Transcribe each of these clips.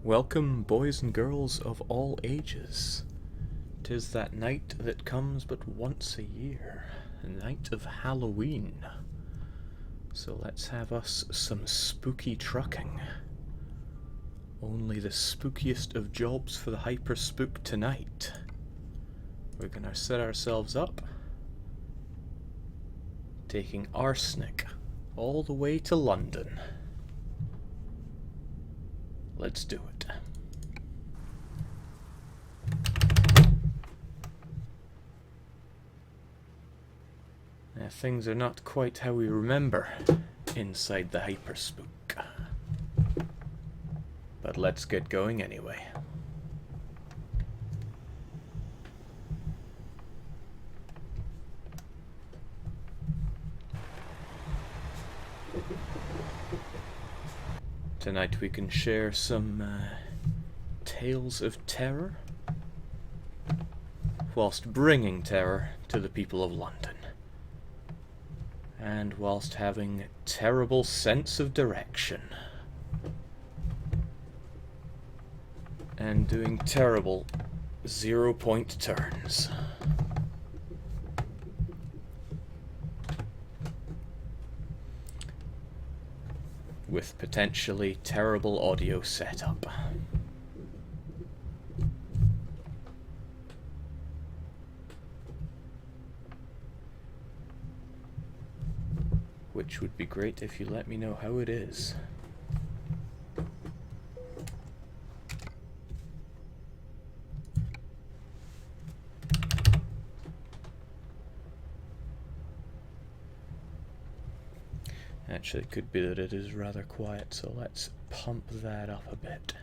Welcome, boys and girls of all ages. 'Tis that night that comes but once a year, the night of Halloween. So let's have us some spooky trucking. Only the spookiest of jobs for the hyper spook tonight. We're gonna set ourselves up, taking arsenic all the way to London. Let's do it. Now, things are not quite how we remember inside the hyperspook. But let's get going anyway. Tonight we can share some tales of terror, whilst bringing terror to the people of London, and whilst having terrible sense of direction, and doing terrible 0-point turns. With potentially terrible audio setup. Which would be great if you let me know how it is. Actually, it could be that it is rather quiet, so let's pump that up a bit.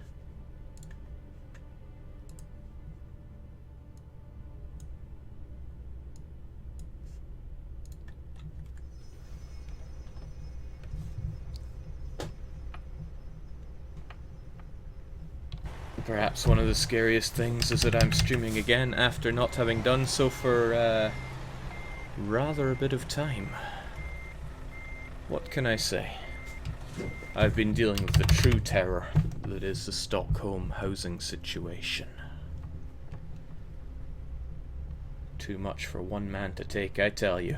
Perhaps one of the scariest things is that I'm streaming again after not having done so for rather a bit of time. What can I say? I've been dealing with the true terror that is the Stockholm housing situation. Too much for one man to take, I tell you.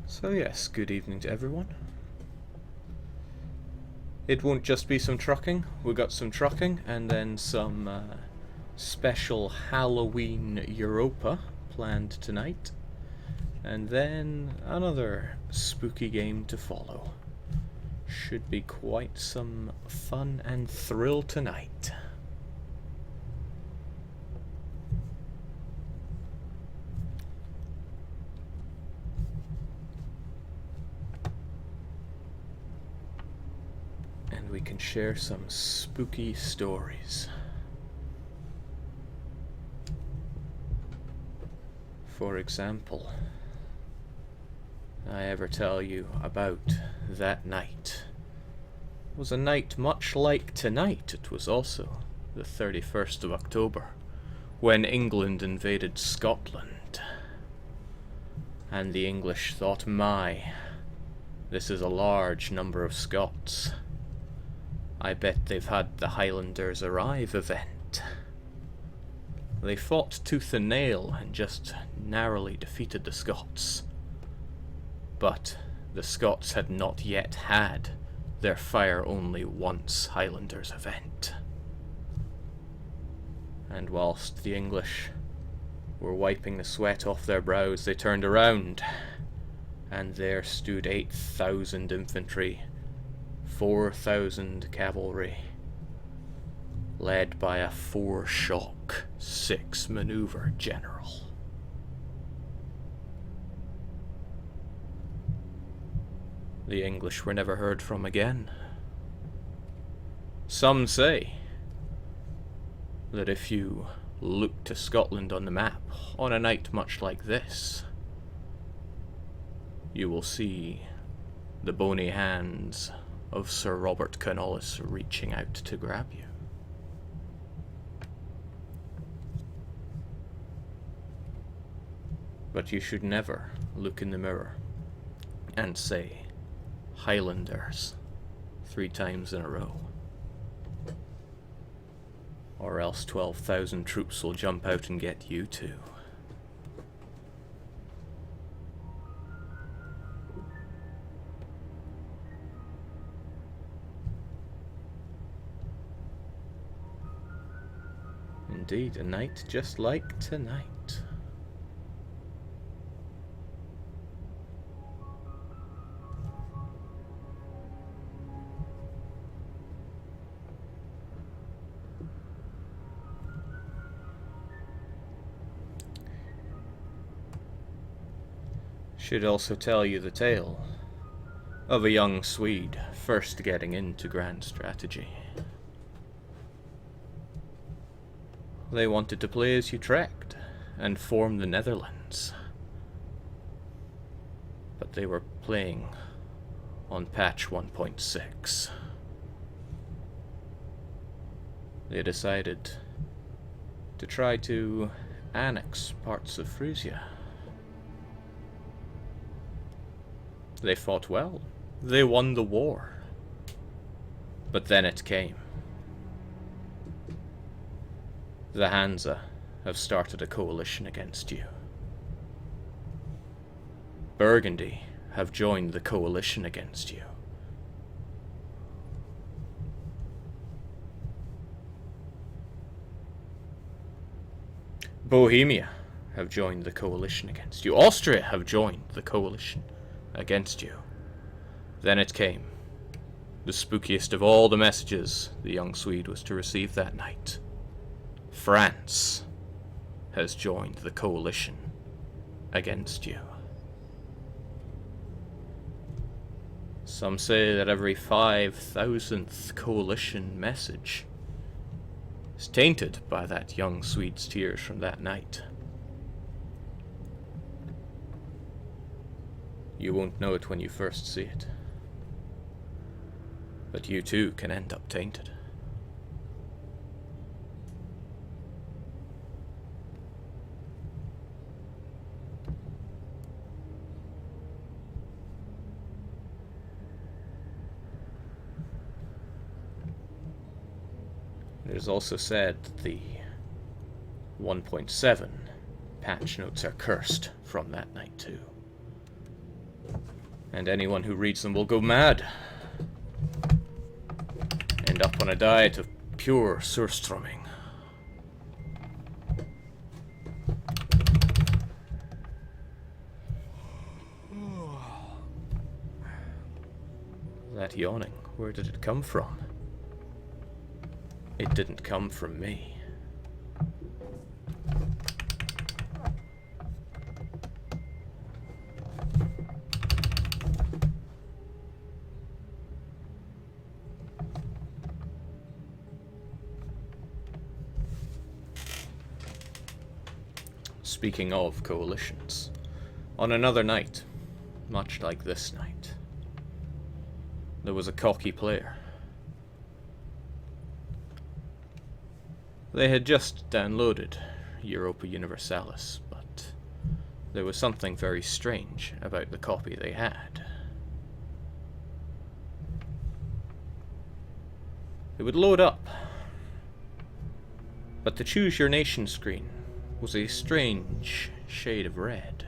So yes, good evening to everyone. It won't just be some trucking. We got some trucking and then some special Halloween Europa planned tonight. And then another spooky game to follow. Should be quite some fun and thrill tonight. We can share some spooky stories. For example, I ever tell you about that night? It was a night much like tonight. It was also the 31st of October, when England invaded Scotland. And the English thought, my, this is a large number of Scots. I bet they've had the Highlanders arrive event. They fought tooth and nail and just narrowly defeated the Scots. But the Scots had not yet had their fire only once Highlanders event. And whilst the English were wiping the sweat off their brows, they turned around, and there stood 8,000 infantry, 4,000 cavalry, led by a 4-shock, 6-maneuver general. The English were never heard from again. Some say that if you look to Scotland on the map on a night much like this, you will see the bony hands of Sir Robert Cornwallis reaching out to grab you. But you should never look in the mirror and say, Highlanders, 3 times in a row. Or else 12,000 troops will jump out and get you too. Indeed, a night just like tonight. Should also tell you the tale of a young Swede first getting into grand strategy. They wanted to play as Utrecht and form the Netherlands, but they were playing on patch 1.6. They decided to try to annex parts of Frisia. They fought well. They won the war. But then it came. The Hansa have started a coalition against you. Burgundy have joined the coalition against you. Bohemia have joined the coalition against you. Austria have joined the coalition against you. Then it came. The spookiest of all the messages the young Swede was to receive that night. France has joined the coalition against you. Some say that every 5,000th coalition message is tainted by that young Swede's tears from that night. You won't know it when you first see it, but you too can end up tainted. It is also said that the 1.7 patch notes are cursed from that night too. And anyone who reads them will go mad. End up on a diet of pure surströmming. That yawning, where did it come from? It didn't come from me. Speaking of coalitions, on another night, much like this night, there was a cocky player. They had just downloaded Europa Universalis, but there was something very strange about the copy they had. It would load up, but the Choose Your Nation screen was a strange shade of red.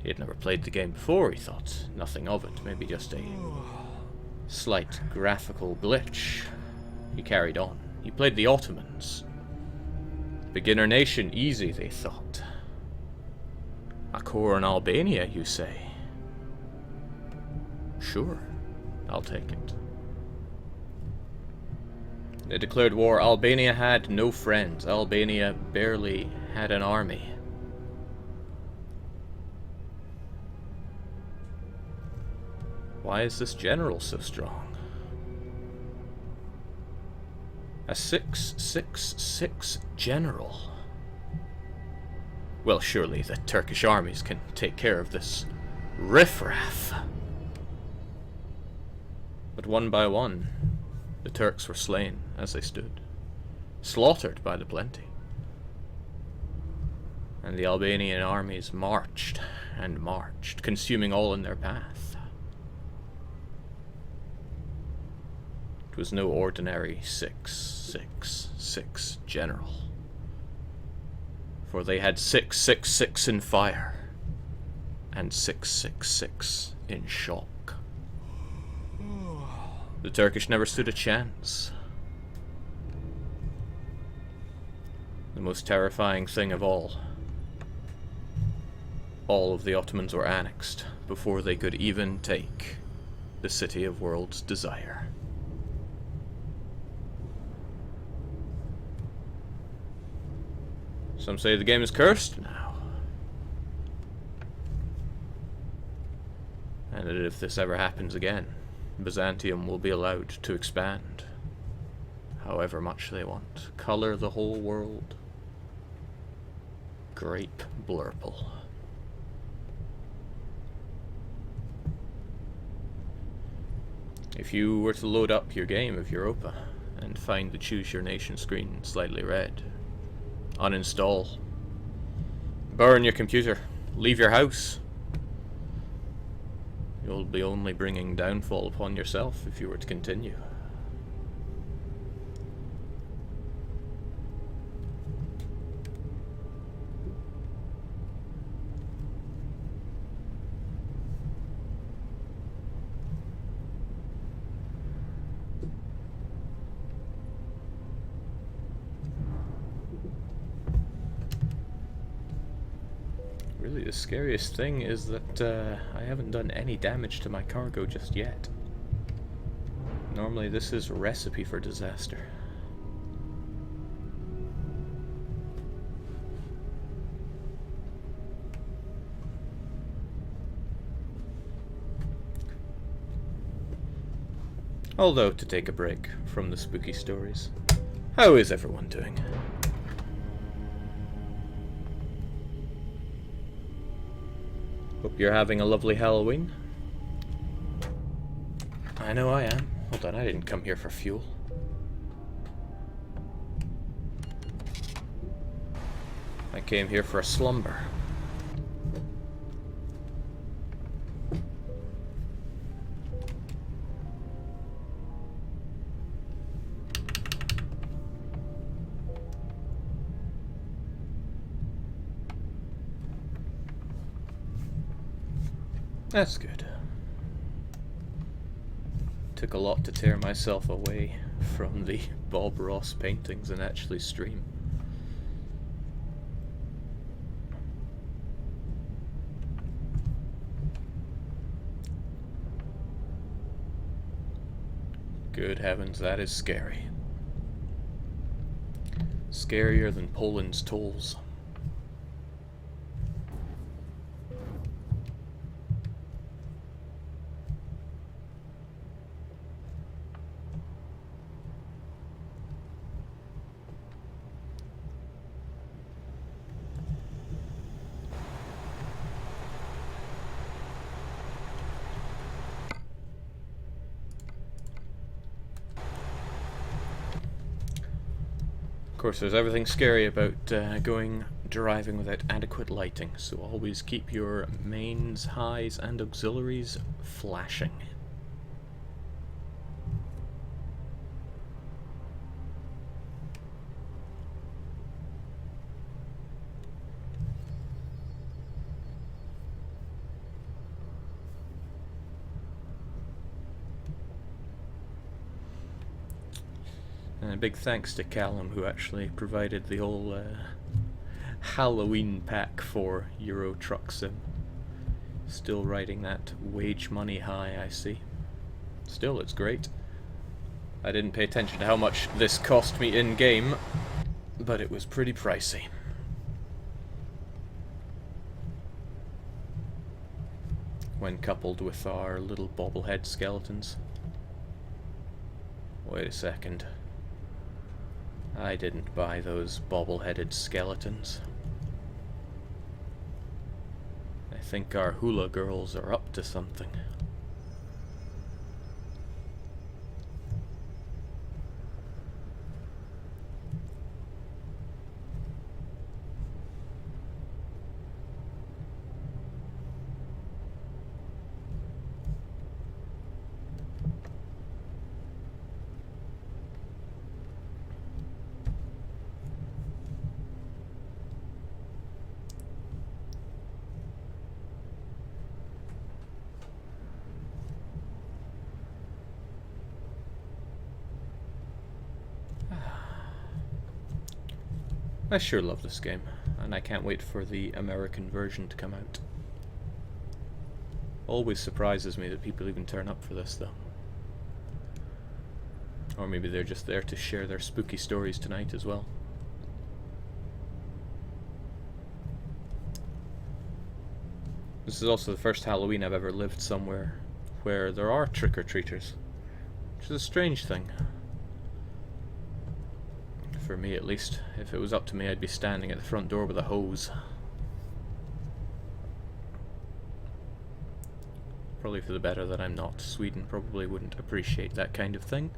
He had never played the game before, he thought. Nothing of it, maybe just a slight graphical glitch. He carried on. He played the Ottomans. Beginner nation, easy, they thought. A core in Albania, you say? Sure, I'll take it. They declared war. Albania had no friends. Albania barely had an army. Why is this general so strong? A 666 general. Well, surely the Turkish armies can take care of this riffraff. But one by one, the Turks were slain as they stood, slaughtered by the plenty. And the Albanian armies marched and marched, consuming all in their path. It was no ordinary 666 general, for they had 666 in fire and 666 in shock. The Turkish never stood a chance. The most terrifying thing of all of the Ottomans were annexed before they could even take the city of world's desire. Some say the game is cursed now, and that if this ever happens again, Byzantium will be allowed to expand however much they want. Color the whole world grape blurple. If you were to load up your game of Europa and find the Choose Your Nation screen slightly red, uninstall, burn your computer, leave your house. You'll be only bringing downfall upon yourself if you were to continue. Really, the scariest thing is that I haven't done any damage to my cargo just yet. Normally this is a recipe for disaster. Although, to take a break from the spooky stories, how is everyone doing? Hope you're having a lovely Halloween. I know I am. Hold on, I didn't come here for fuel. I came here for a slumber. That's good. Took a lot to tear myself away from the Bob Ross paintings and actually stream. Good heavens, that is scary. Scarier than Poland's tolls. Of course, there's everything scary about driving without adequate lighting, so always keep your mains, highs, and auxiliaries flashing. And a big thanks to Callum, who actually provided the whole Halloween pack for Euro Truck Sim. Still riding that wage money high, I see. Still, it's great. I didn't pay attention to how much this cost me in-game, but it was pretty pricey. When coupled with our little bobblehead skeletons. Wait a second. I didn't buy those bobble-headed skeletons. I think our hula girls are up to something. I sure love this game, and I can't wait for the American version to come out. Always surprises me that people even turn up for this, though. Or maybe they're just there to share their spooky stories tonight as well. This is also the first Halloween I've ever lived somewhere where there are trick-or-treaters, which is a strange thing. For me, at least. If it was up to me, I'd be standing at the front door with a hose. Probably for the better that I'm not. Sweden probably wouldn't appreciate that kind of thing.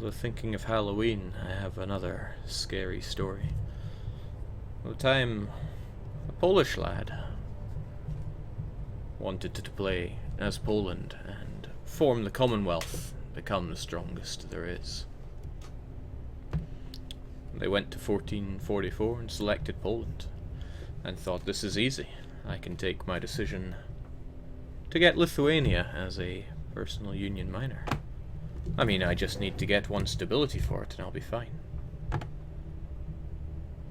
Although thinking of Halloween, I have another scary story. At the time, a Polish lad wanted to play as Poland and form the Commonwealth, become the strongest there is. They went to 1444 and selected Poland, and thought, this is easy. I can take my decision to get Lithuania as a personal union minor. I mean, I just need to get one stability for it and I'll be fine.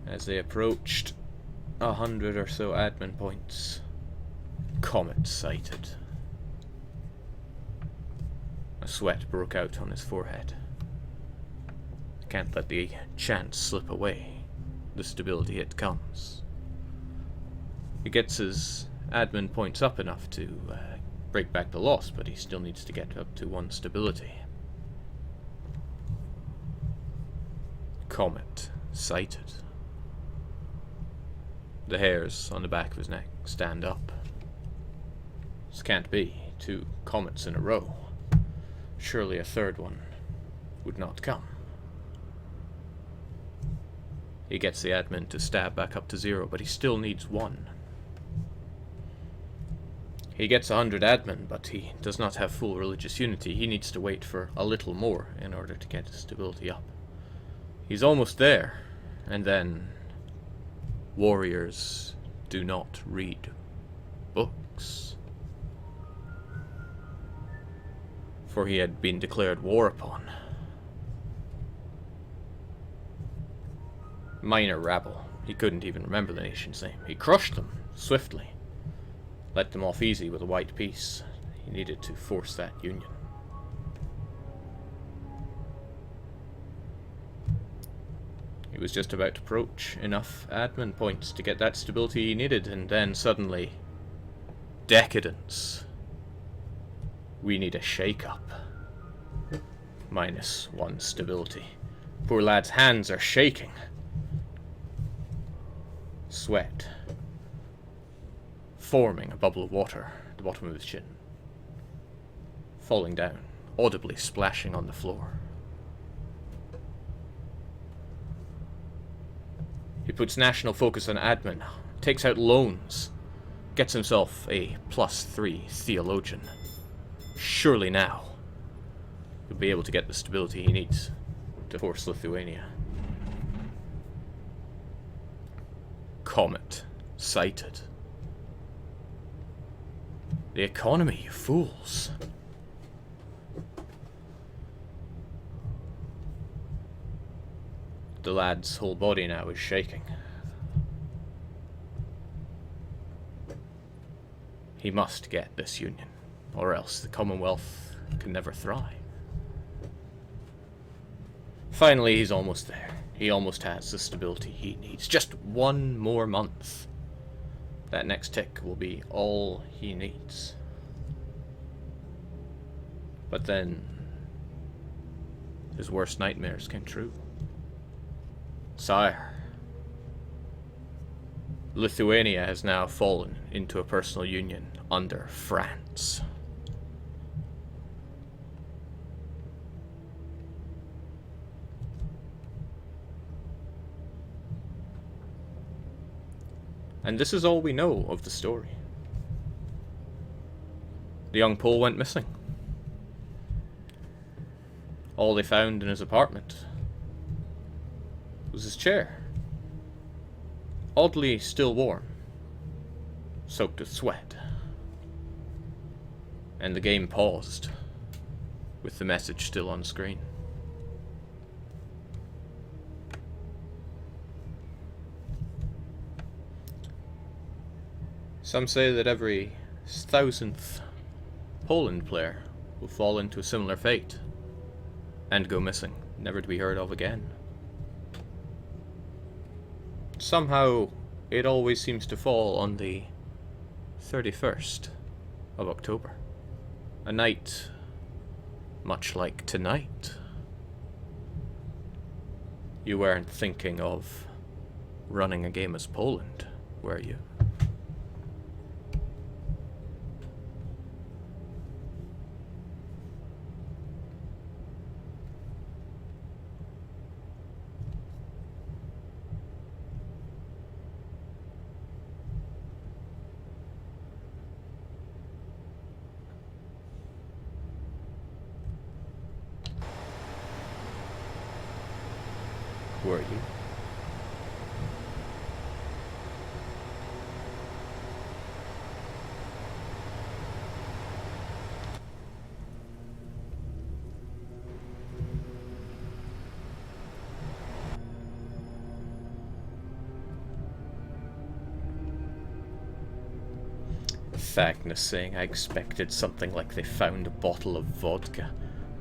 As they approached 100 or so admin points, comet sighted. A sweat broke out on his forehead. I can't let the chance slip away. The stability hit comes. He gets his admin points up enough to break back the loss, but he still needs to get up to 1 stability. Comet sighted. The hairs on the back of his neck stand up. This can't be 2 comets in a row. Surely a 3rd one would not come. He gets the admin to stab back up to 0, but he still needs 1. He gets 100 admin, but he does not have full religious unity. He needs to wait for a little more in order to get his stability up. He's almost there, and then warriors do not read books. For he had been declared war upon. Minor rabble. He couldn't even remember the nation's name. He crushed them swiftly. Let them off easy with a white peace. He needed to force that union. He was just about to approach enough admin points to get that stability he needed, and then suddenly, decadence. We need a shake-up. -1 stability. Poor lad's hands are shaking. Sweat. Forming a bubble of water at the bottom of his chin. Falling down, audibly splashing on the floor. He puts national focus on admin, takes out loans, gets himself a +3 theologian. Surely now, he'll be able to get the stability he needs to force Lithuania. Comet sighted. The economy, you fools. The lad's whole body now is shaking. He must get this union, or else the Commonwealth can never thrive. Finally, he's almost there. He almost has the stability he needs. Just one more month. That next tick will be all he needs. But then, his worst nightmares came true. Sire, Lithuania has now fallen into a personal union under France. And this is all we know of the story. The young Pole went missing. All they found in his apartment was his chair. Oddly still warm, soaked with sweat. And the game paused, with the message still on screen. Some say that every 1000th Poland player will fall into a similar fate, and go missing, never to be heard of again. Somehow, it always seems to fall on the 31st of October. A night much like tonight. You weren't thinking of running a game as Poland, were you? Were you? Thagnus saying I expected something like they found a bottle of vodka.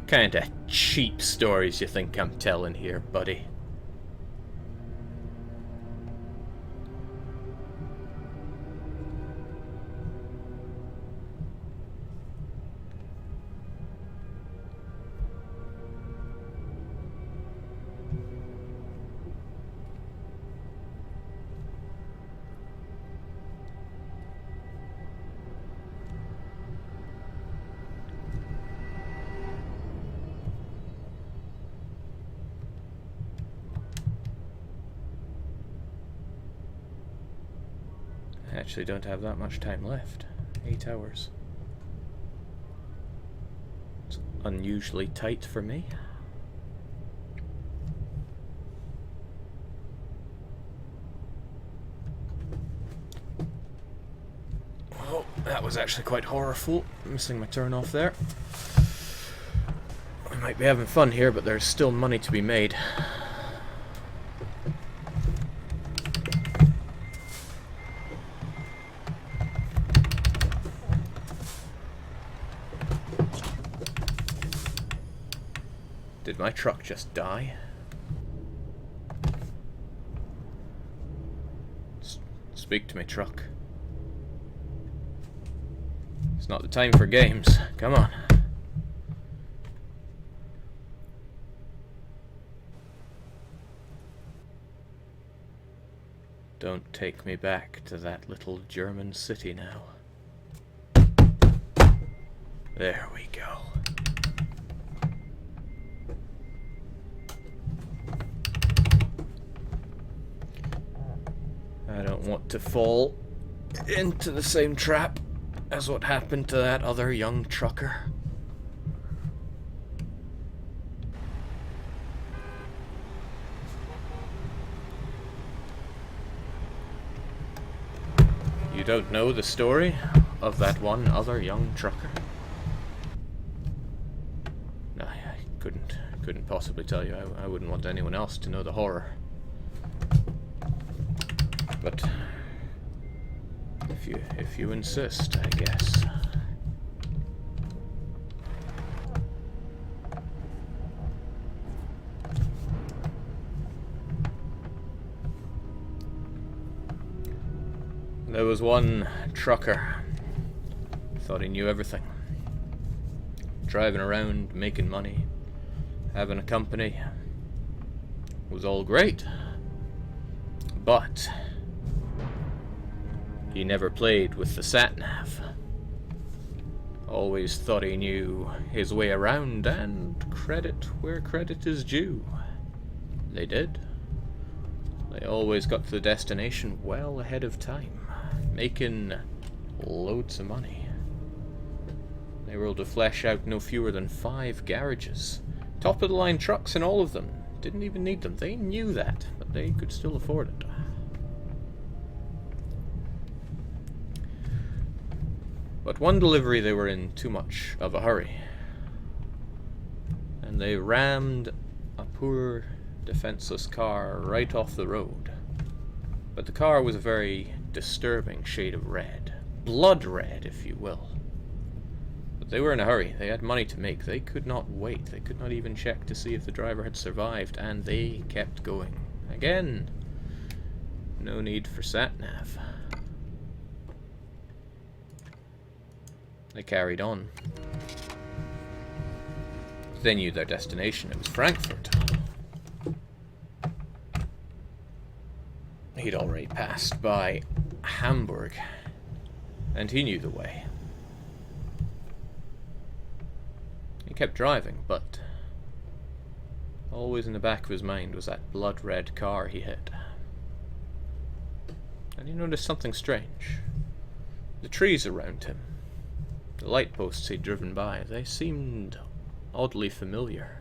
Kinda cheap stories you think I'm telling here, buddy. I actually don't have that much time left. 8 hours. It's unusually tight for me. Oh, that was actually quite horrible. Missing my turn off there. We might be having fun here, but there's still money to be made. Did my truck just die? Speak to me, truck. It's not the time for games. Come on. Don't take me back to that little German city now. There we go. I don't want to fall into the same trap as what happened to that other young trucker. You don't know the story of that one other young trucker? No, I couldn't possibly tell you. I wouldn't want anyone else to know the horror. But if you insist, I guess. There was one trucker, thought he knew everything. Driving around, making money, having a company. Was all great. But he never played with the sat-nav. Always thought he knew his way around, and credit where credit is due. They did. They always got to the destination well ahead of time, making loads of money. They were able to flesh out no fewer than 5 garages. Top-of-the-line trucks in all of them. Didn't even need them. They knew that, but they could still afford it. But one delivery they were in too much of a hurry, and they rammed a poor, defenseless car right off the road. But the car was a very disturbing shade of red. Blood red, if you will. But they were in a hurry. They had money to make. They could not wait. They could not even check to see if the driver had survived, and they kept going. Again, no need for sat-nav. They carried on. They knew their destination. It was Frankfurt. He'd already passed by Hamburg, and he knew the way. He kept driving, but always in the back of his mind was that blood-red car he hit. And he noticed something strange. The trees around him, the light posts he'd driven by, they seemed oddly familiar.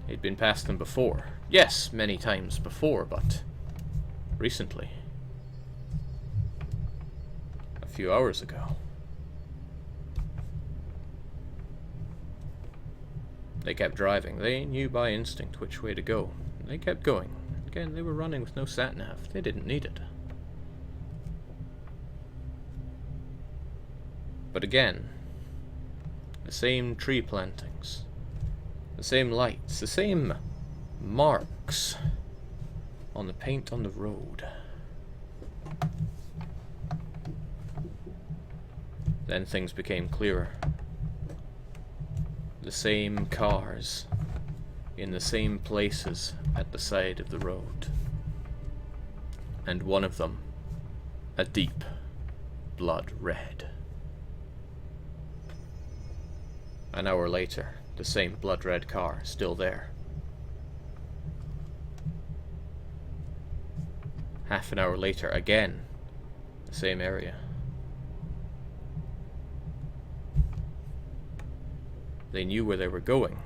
He'd been past them before. Yes, many times before, but recently. A few hours ago. They kept driving. They knew by instinct which way to go. They kept going. Again, they were running with no sat-nav. They didn't need it. But again, the same tree plantings, the same lights, the same marks on the paint on the road. Then things became clearer. The same cars in the same places at the side of the road. And one of them, a deep blood red. An hour later, the same blood-red car, still there. Half an hour later, again, the same area. They knew where they were going,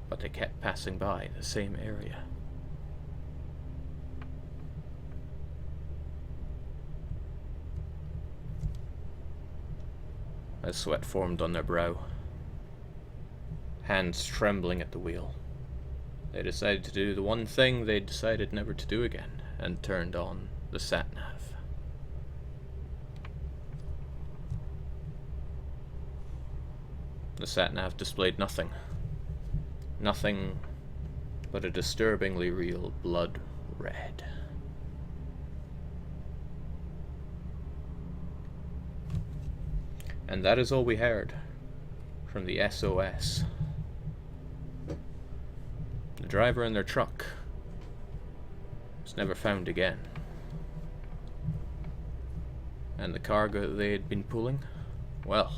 but they kept passing by the same area. As sweat formed on their brow, hands trembling at the wheel, they decided to do the one thing they'd decided never to do again, and turned on the sat-nav. The sat-nav displayed nothing. Nothing but a disturbingly real blood red. And that is all we heard from the SOS. The driver and their truck was never found again. And the cargo they had been pulling, well,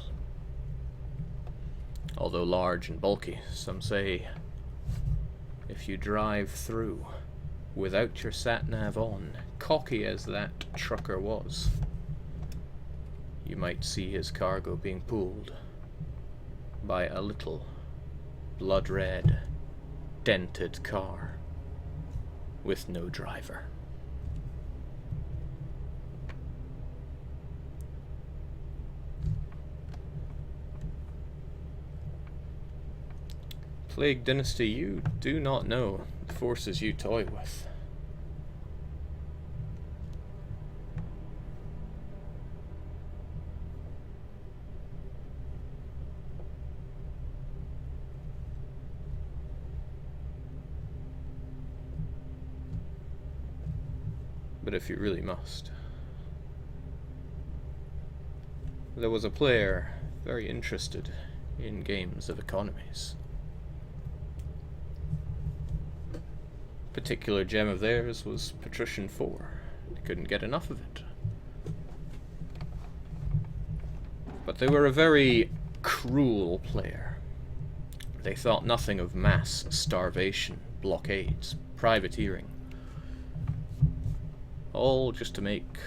although large and bulky, some say if you drive through without your sat-nav on, cocky as that trucker was, you might see his cargo being pulled by a little blood-red, dented car with no driver. Plague Dynasty, you do not know the forces you toy with. But if you really must. There was a player very interested in games of economies. A particular gem of theirs was Patrician 4. They couldn't get enough of it. But they were a very cruel player. They thought nothing of mass starvation, blockades, privateering. All just to make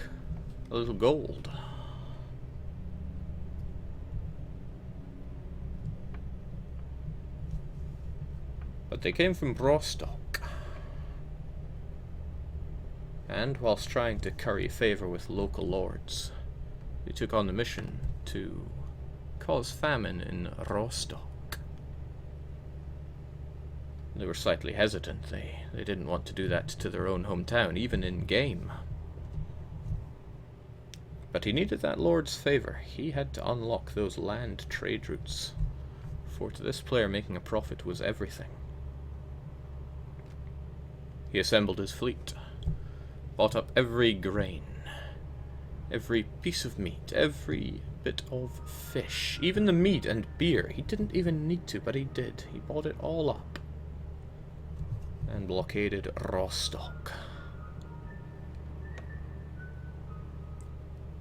a little gold. But they came from Rostock. And whilst trying to curry favour with local lords, they took on the mission to cause famine in Rostock. They were slightly hesitant. They didn't want to do that to their own hometown, even in game. But he needed that lord's favour. He had to unlock those land trade routes, for to this player making a profit was everything. He assembled his fleet, bought up every grain, every piece of meat, every bit of fish, even the meat and beer. He didn't even need to, but he did. He bought it all up and blockaded Rostock.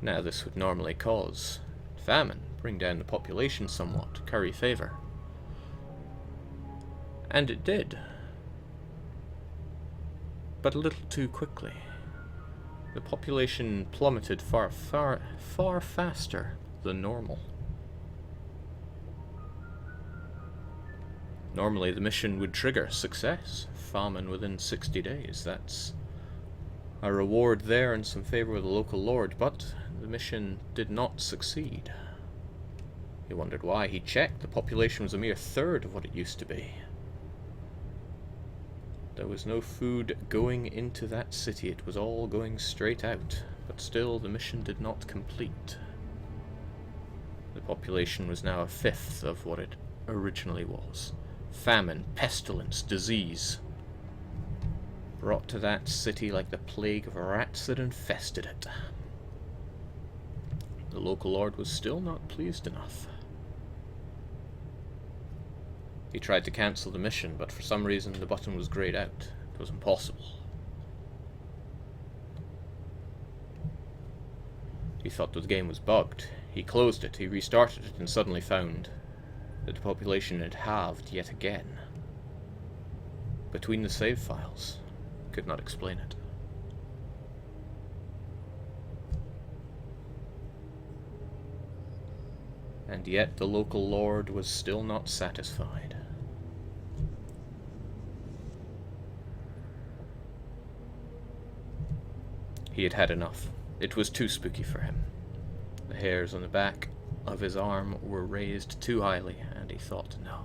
Now this would normally cause famine, bring down the population somewhat, curry favour. And it did. But a little too quickly. The population plummeted far faster than normal. Normally the mission would trigger success, famine within 60 days. That's a reward there and some favour with the local lord, but the mission did not succeed. He wondered why. He checked. The population was a mere third of what it used to be. There was no food going into that city. It was all going straight out. But still, the mission did not complete. The population was now a fifth of what it originally was. Famine, pestilence, disease brought to that city like the plague of rats that infested it. The local lord was still not pleased enough. He tried to cancel the mission, but for some reason the button was grayed out. It was impossible. He thought that the game was bugged. He closed it, he restarted it, and suddenly found that the population had halved yet again. Between the save files. Could not explain it. And yet the local lord was still not satisfied. He had had enough. It was too spooky for him. The hairs on the back of his arm were raised too highly, and he thought, no,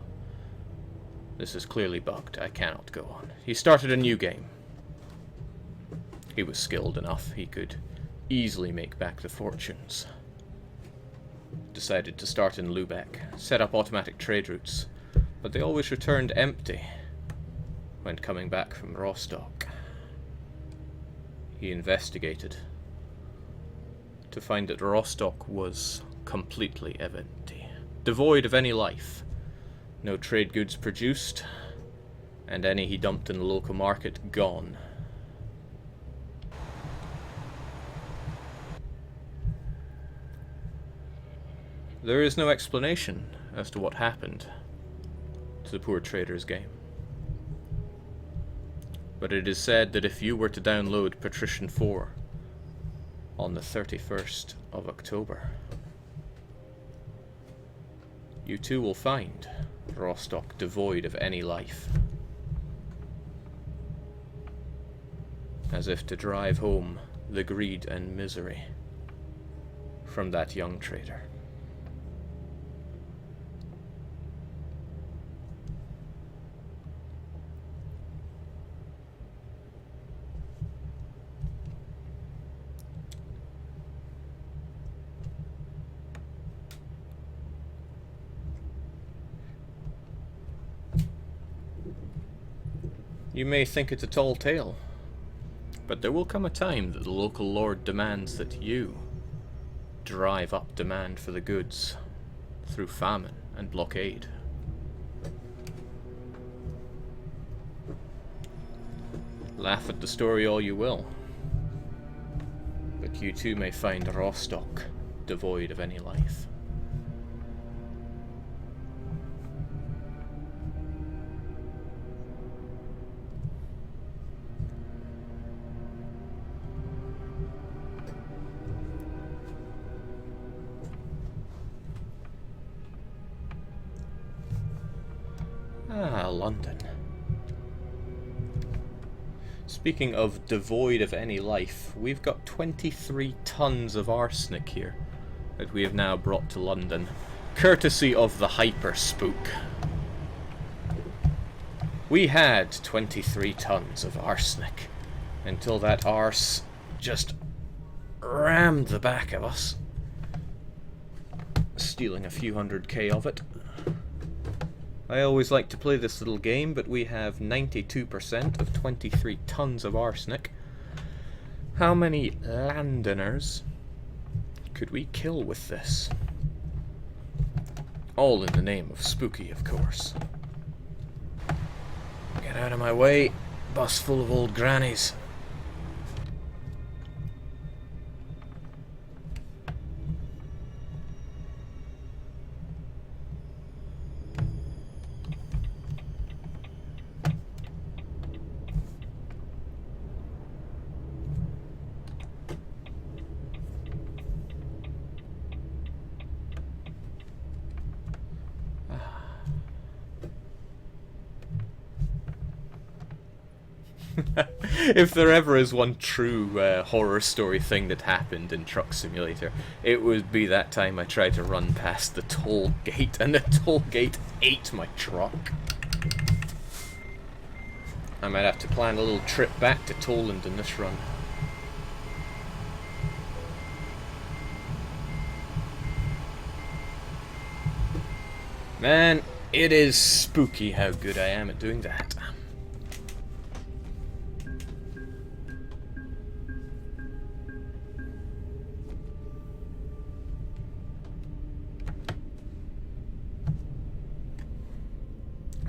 this is clearly bugged. I cannot go on. He started a new game. He was skilled enough. He could easily make back the fortunes. Decided to start in Lubeck, set up automatic trade routes, but they always returned empty when coming back from Rostock. He investigated to find that Rostock was completely empty, devoid of any life, no trade goods produced, and any he dumped in the local market gone. There is no explanation as to what happened to the poor trader's game. But it is said that if you were to download Patrician 4 on the 31st of October, you too will find Rostock devoid of any life. As if to drive home the greed and misery from that young trader. You may think it a tall tale, but there will come a time that the local lord demands that you drive up demand for the goods through famine and blockade. Laugh at the story all you will, but you too may find Rostock devoid of any life. Ah, London. Speaking of devoid of any life, we've got 23 tons of arsenic here that we have now brought to London, courtesy of the hyper spook. We had 23 tons of arsenic until that arse just rammed the back of us, stealing a few 100k of it. I always like to play this little game, but we have 92% of 23 tons of arsenic. How many Londoners could we kill with this? All in the name of spooky, of course. Get out of my way, bus full of old grannies. If there ever is one true horror story thing that happened in Truck Simulator, it would be that time I tried to run past the toll gate, and the toll gate ate my truck. I might have to plan a little trip back to Toland in this run. Man, it is spooky how good I am at doing that.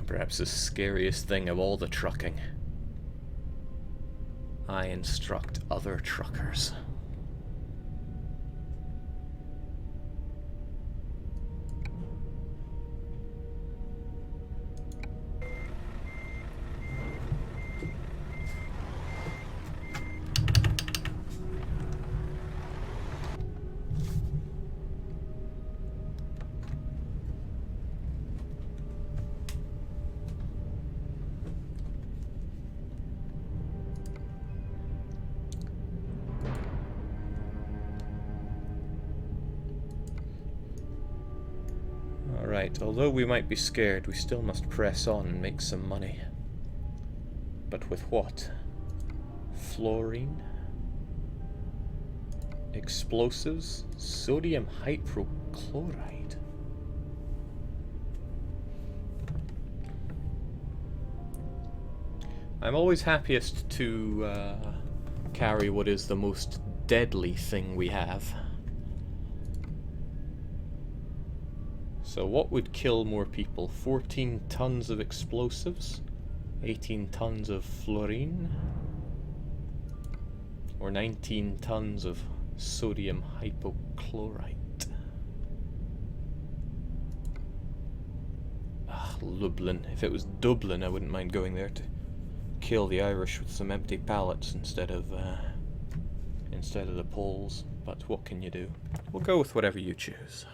Perhaps the scariest thing of all the trucking. I instruct other truckers. Alright, although we might be scared, we still must press on and make some money. But with what? Fluorine? Explosives? Sodium hypochlorite? I'm always happiest to carry what is the most deadly thing we have. So what would kill more people? 14 tons of explosives? 18 tons of fluorine? Or 19 tons of sodium hypochlorite? Ah, Lublin. If it was Dublin, I wouldn't mind going there to kill the Irish with some empty pallets instead of the Poles. But what can you do? We'll go with whatever you choose.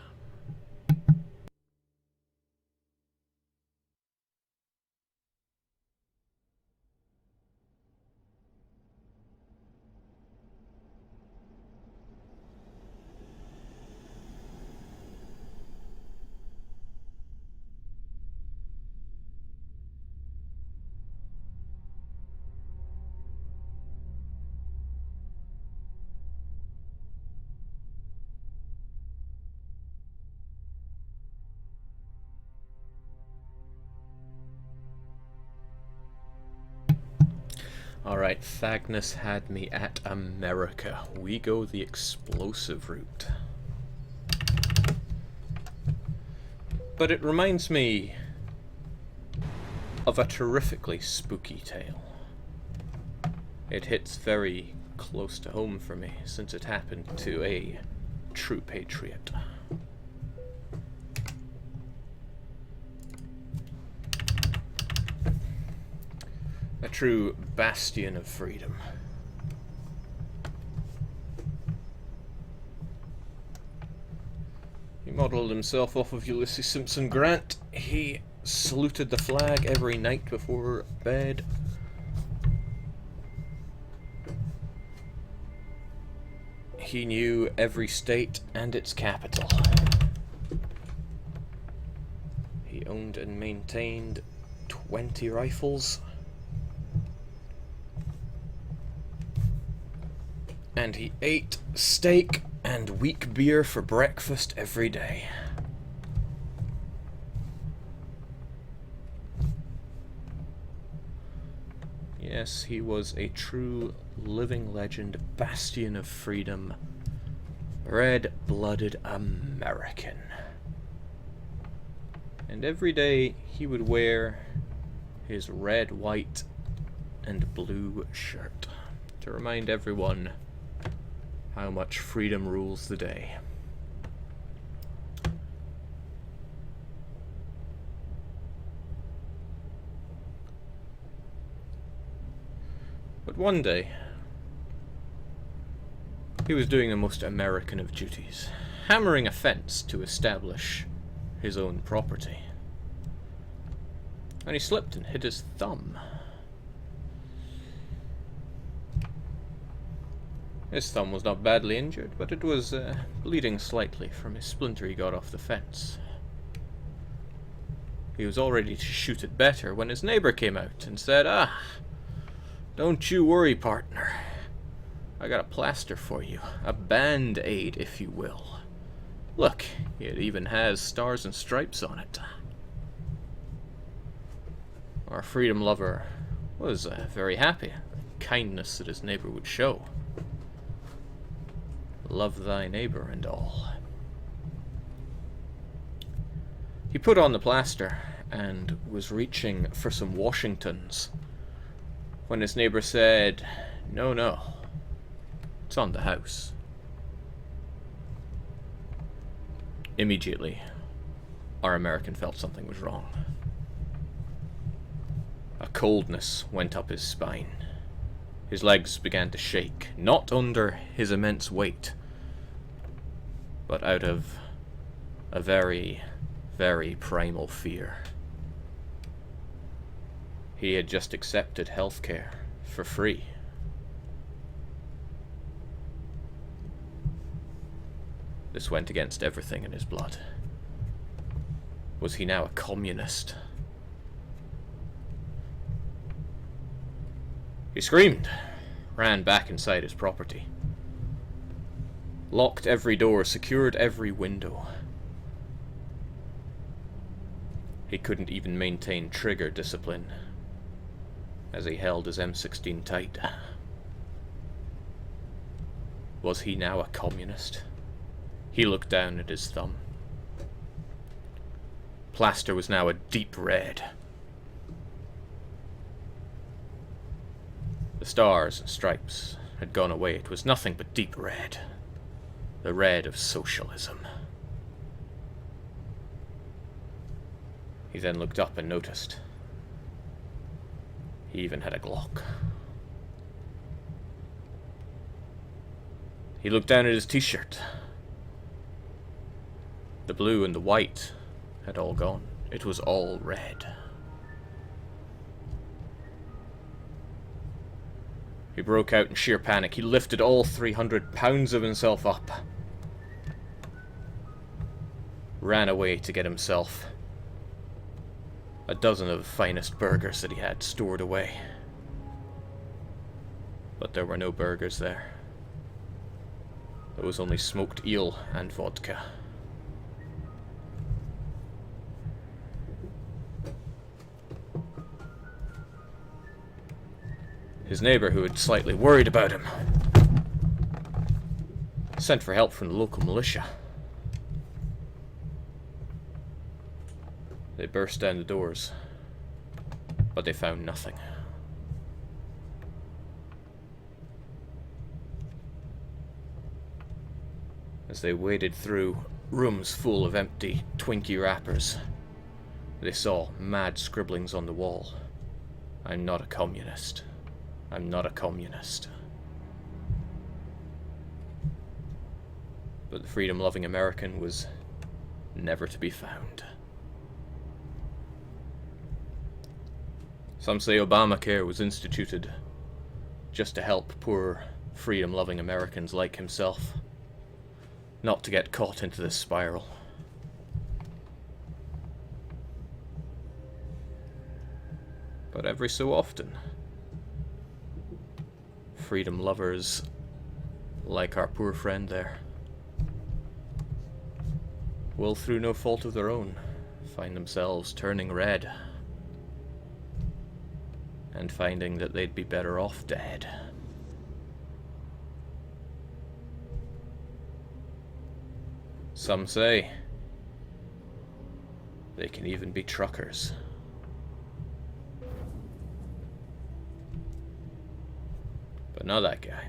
Alright, Thagnus had me at America. We go the explosive route. But it reminds me of a terrifically spooky tale. It hits very close to home for me, since it happened to a true patriot. A true bastion of freedom. He modelled himself off of Ulysses Simpson Grant. He saluted the flag every night before bed. He knew every state and its capital. He owned and maintained 20 rifles. And he ate steak and weak beer for breakfast every day. Yes, he was a true living legend, bastion of freedom, red-blooded American. And every day he would wear his red, white, and blue shirt to remind everyone how much freedom rules the day. But one day, he was doing the most American of duties, hammering a fence to establish his own property. And he slipped and hit his thumb. His thumb was not badly injured, but it was bleeding slightly from a splinter he got off the fence. He was all ready to shoot it better when his neighbor came out and said, "Ah, don't you worry, partner. I got a plaster for you. A band-aid, if you will. Look, it even has stars and stripes on it." Our freedom lover was very happy at the kindness that his neighbor would show. Love thy neighbor and all. He put on the plaster and was reaching for some Washingtons when his neighbor said, "No, no, it's on the house." Immediately, our American felt something was wrong. A coldness went up his spine. His legs began to shake, not under his immense weight, but out of a very, very primal fear. He had just accepted healthcare for free. This went against everything in his blood. Was he now a communist? He screamed, ran back inside his property, locked every door, secured every window. He couldn't even maintain trigger discipline as he held his M16 tight. Was he now a communist? He looked down at his thumb. Plaster was now a deep red. The stars and stripes had gone away. It was nothing but deep red. The red of socialism. He then looked up and noticed he even had a Glock. He looked down at his t-shirt. The blue and the white had all gone. It was all red. He broke out in sheer panic. He lifted all 300 pounds of himself up. Ran away to get himself a dozen of the finest burgers that he had stored away. But there were no burgers there. There was only smoked eel and vodka. His neighbour, who had slightly worried about him, sent for help from the local militia. They burst down the doors, but they found nothing. As they waded through rooms full of empty Twinkie wrappers, they saw mad scribblings on the wall. I'm not a communist. I'm not a communist. But the freedom-loving American was never to be found. Some say Obamacare was instituted just to help poor freedom-loving Americans like himself not to get caught into this spiral. But every so often, freedom lovers like our poor friend there will, through no fault of their own, find themselves turning red and finding that they'd be better off dead. Some say they can even be truckers. But not that guy.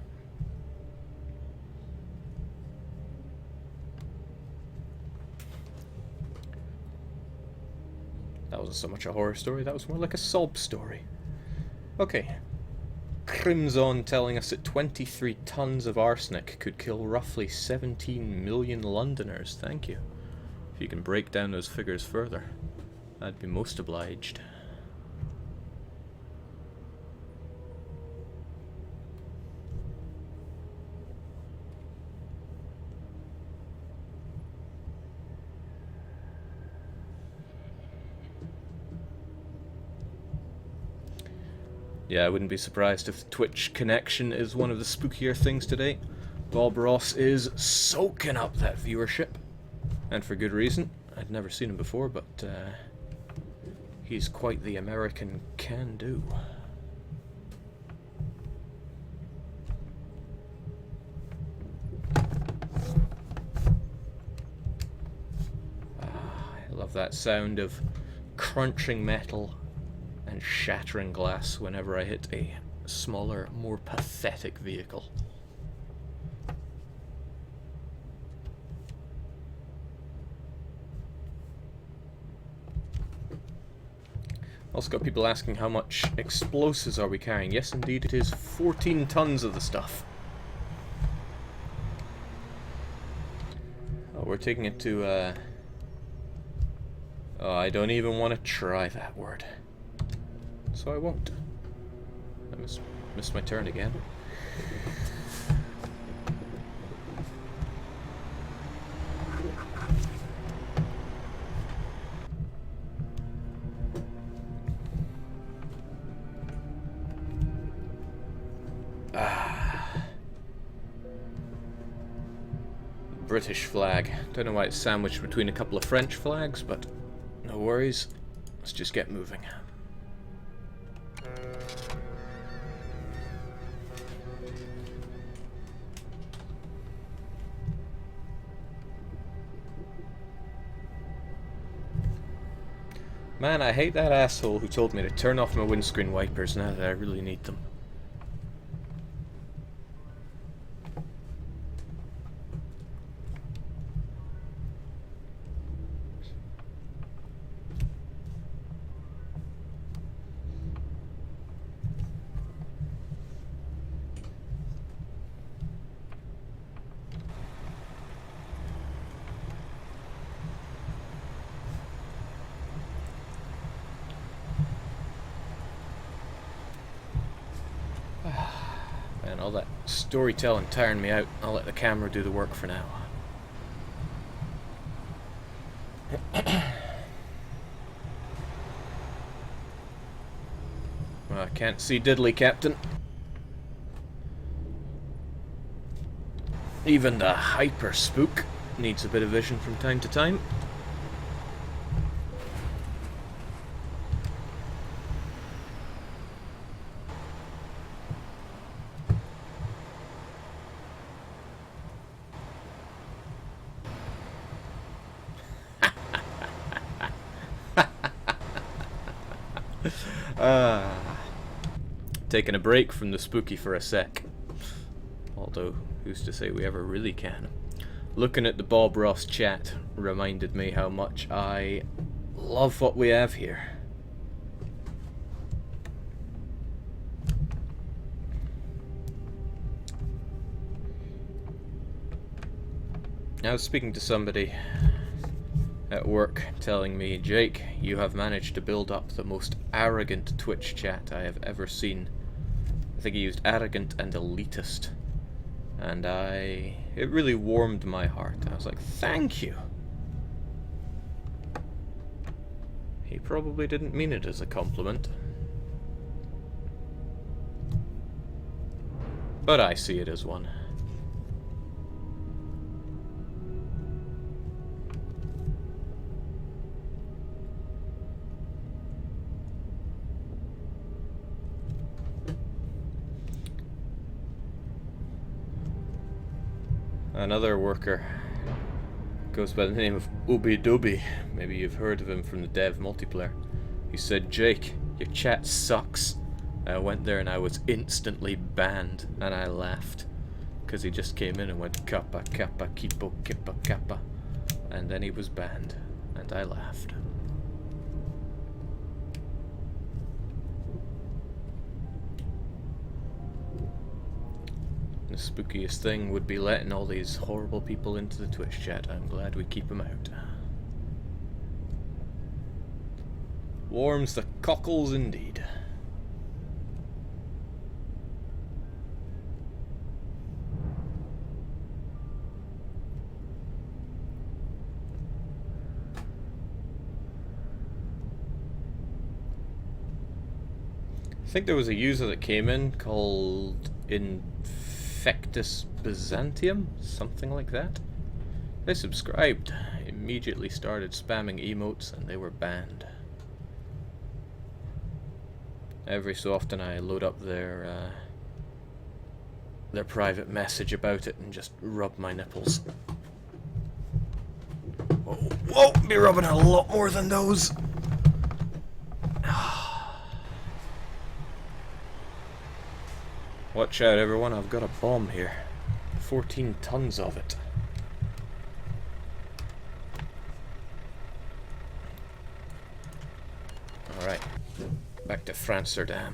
That wasn't so much a horror story, that was more like a sob story. Okay. Crimson telling us that 23 tons of arsenic could kill roughly 17 million Londoners. Thank you. If you can break down those figures further, I'd be most obliged. Yeah, I wouldn't be surprised if the Twitch connection is one of the spookier things today. Bob Ross is soaking up that viewership. And for good reason. I'd never seen him before, but he's quite the American can-do. I love that sound of crunching metal and shattering glass whenever I hit a smaller, more pathetic vehicle. Also got people asking how much explosives are we carrying. Yes, indeed, it is 14 tons of the stuff. Oh, we're taking it to, oh, I don't even want to try that word. So I won't. I missed my turn again. British flag. Don't know why it's sandwiched between a couple of French flags, but no worries. Let's just get moving. Man, I hate that asshole who told me to turn off my windscreen wipers now that I really need them. Man, all that storytelling tiring me out. I'll let the camera do the work for now. Well, I can't see diddly, Captain. Even the hyper spook needs a bit of vision from time to time. Taking a break from the spooky for a sec. Although, who's to say we ever really can? Looking at the Bob Ross chat reminded me how much I love what we have here. I was speaking to somebody at work telling me, Jake, you have managed to build up the most arrogant Twitch chat I have ever seen. I think he used arrogant and elitist. And it really warmed my heart. I was like, thank you. He probably didn't mean it as a compliment. But I see it as one. Another worker goes by the name of Ubi Dubi. Maybe you've heard of him from the dev multiplayer. He said, Jake, your chat sucks. I went there and I was instantly banned, and I laughed. Because he just came in and went kappa kappa kipo kippa kappa. And then he was banned, and I laughed. The spookiest thing would be letting all these horrible people into the Twitch chat. I'm glad we keep them out. Warms the cockles indeed. I think there was a user that came in called Infectus Byzantium, something like that. They subscribed, immediately started spamming emotes, and they were banned. Every so often I load up their private message about it and just rub my nipples. Whoa, be rubbing a lot more than those. Watch out everyone, I've got a bomb here. 14 tons of it. Alright, back to Francerdam.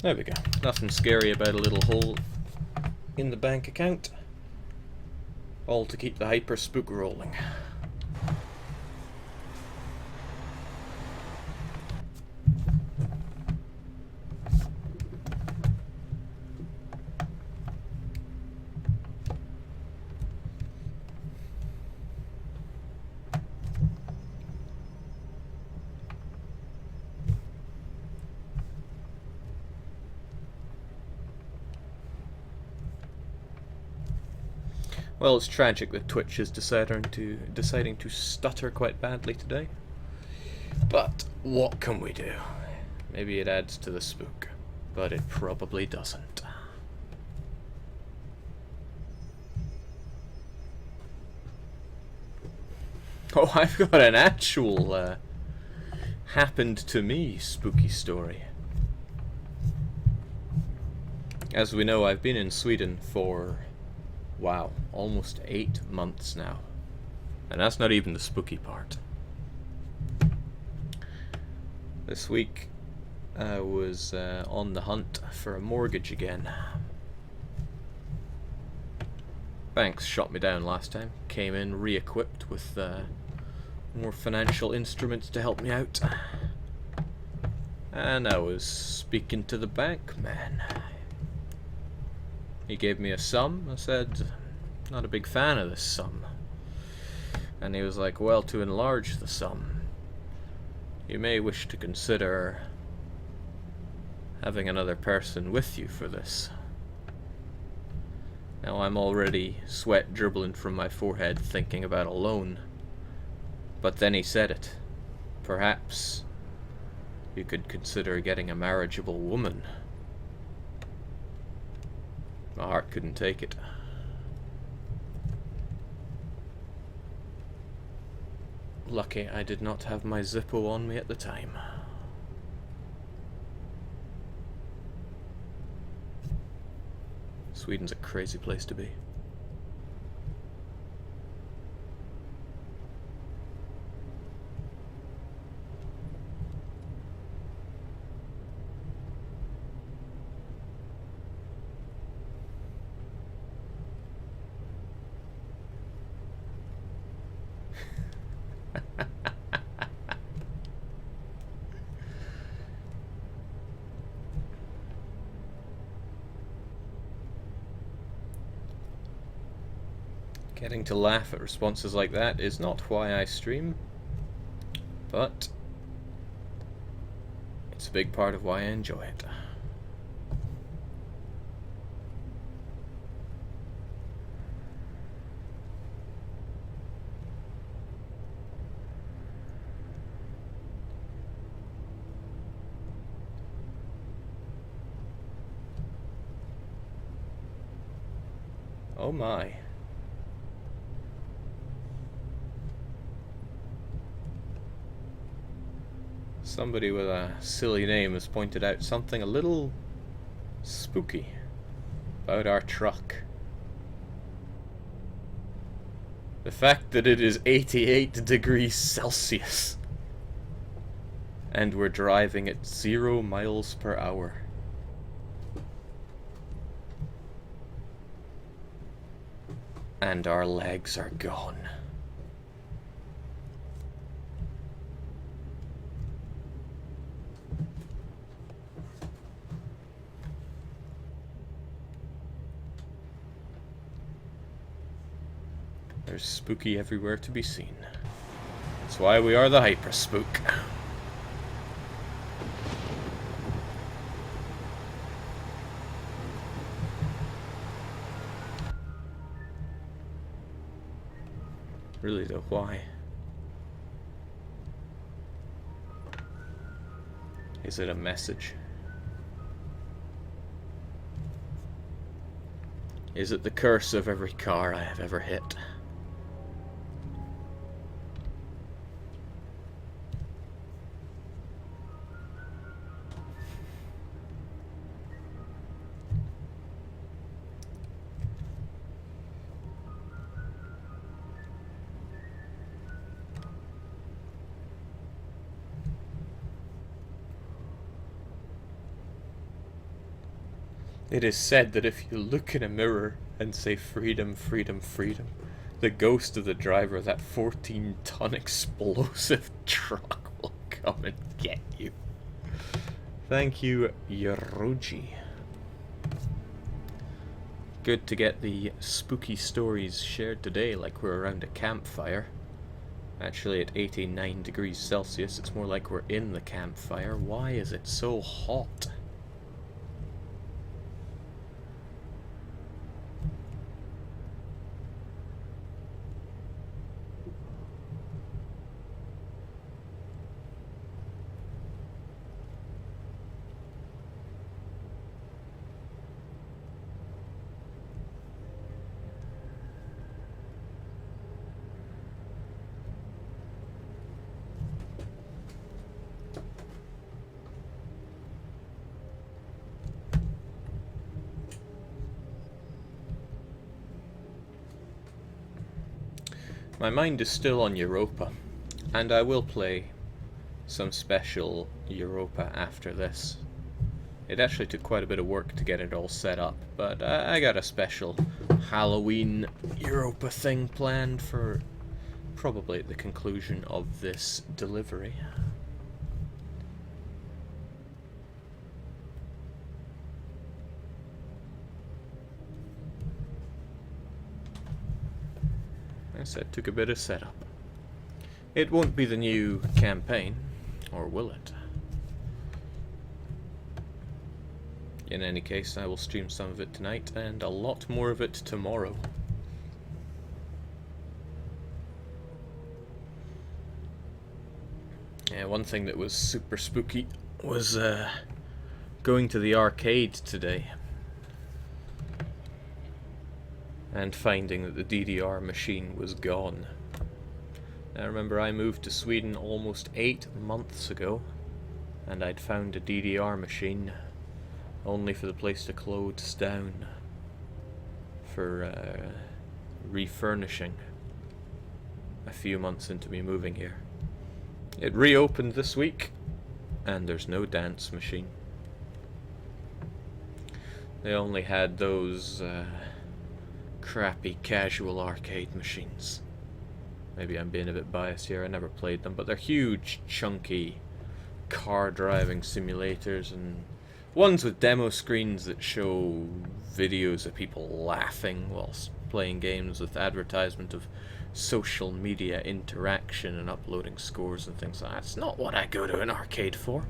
There we go. Nothing scary about a little hole in the bank account. All to keep the hyper spook rolling. Well, it's tragic that Twitch is deciding to stutter quite badly today. But what can we do? Maybe it adds to the spook, but it probably doesn't. Oh, I've got an actual happened to me spooky story. As we know, I've been in Sweden for, wow, almost 8 months now. And that's not even the spooky part. This week I was on the hunt for a mortgage again. Banks shot me down last time. Came in re-equipped with more financial instruments to help me out. And I was speaking to the bank man. He gave me a sum. I said, not a big fan of this sum. And he was like, well, to enlarge the sum, you may wish to consider having another person with you for this. Now I'm already sweat dribbling from my forehead thinking about a loan. But then he said it. Perhaps you could consider getting a marriageable woman. My heart couldn't take it. Lucky I did not have my Zippo on me at the time. Sweden's a crazy place to be. Getting to laugh at responses like that is not why I stream, but it's a big part of why I enjoy it. Oh my. Somebody with a silly name has pointed out something a little spooky about our truck. The fact that it is 88 degrees Celsius and we're driving at 0 miles per hour. And our legs are gone. There's spooky everywhere to be seen. That's why we are the Hyper Spook. Really though, why? Is it a message? Is it the curse of every car I have ever hit? It is said that if you look in a mirror and say freedom, freedom, freedom, the ghost of the driver of that 14-ton explosive truck will come and get you. Thank you, Yoruji. Good to get the spooky stories shared today like we're around a campfire. Actually, at 89 degrees Celsius, it's more like we're in the campfire. Why is it so hot? My mind is still on Europa, and I will play some special Europa after this. It actually took quite a bit of work to get it all set up, but I got a special Halloween Europa thing planned for probably at the conclusion of this delivery. I said, took a bit of setup. It won't be the new campaign, or will it? In any case, I will stream some of it tonight, and a lot more of it tomorrow. Yeah, one thing that was super spooky was going to the arcade today. and finding that the DDR machine was gone. Now remember, I moved to Sweden almost 8 months ago, and I'd found a DDR machine, only for the place to close down for refurnishing a few months into me moving here. It reopened this week, and there's no dance machine. They only had those crappy casual arcade machines. Maybe I'm being a bit biased here, I never played them, but they're huge, chunky car driving simulators, and ones with demo screens that show videos of people laughing whilst playing games with advertisement of social media interaction and uploading scores and things like that. That's not what I go to an arcade for.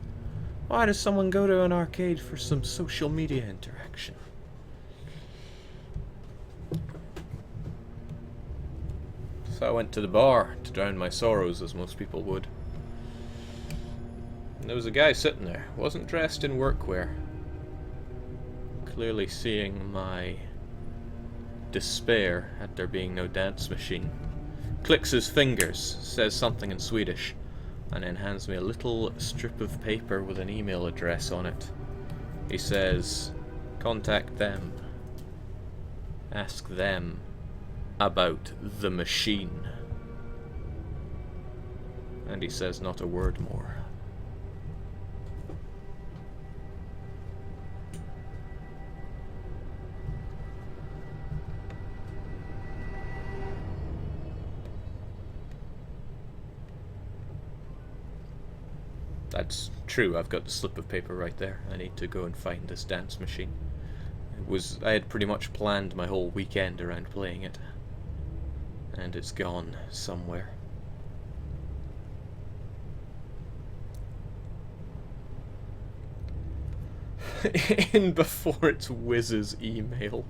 Why does someone go to an arcade for some social media interaction? So I went to the bar to drown my sorrows, as most people would. And there was a guy sitting there, wasn't dressed in workwear. Clearly seeing my despair at there being no dance machine. Clicks his fingers, says something in Swedish, and then hands me a little strip of paper with an email address on it. He says, contact them. Ask them about the machine. And he says not a word more. That's true, I've got the slip of paper right there. I need to go and find this dance machine. I had pretty much planned my whole weekend around playing it. And it's gone somewhere. In before it whizzes email.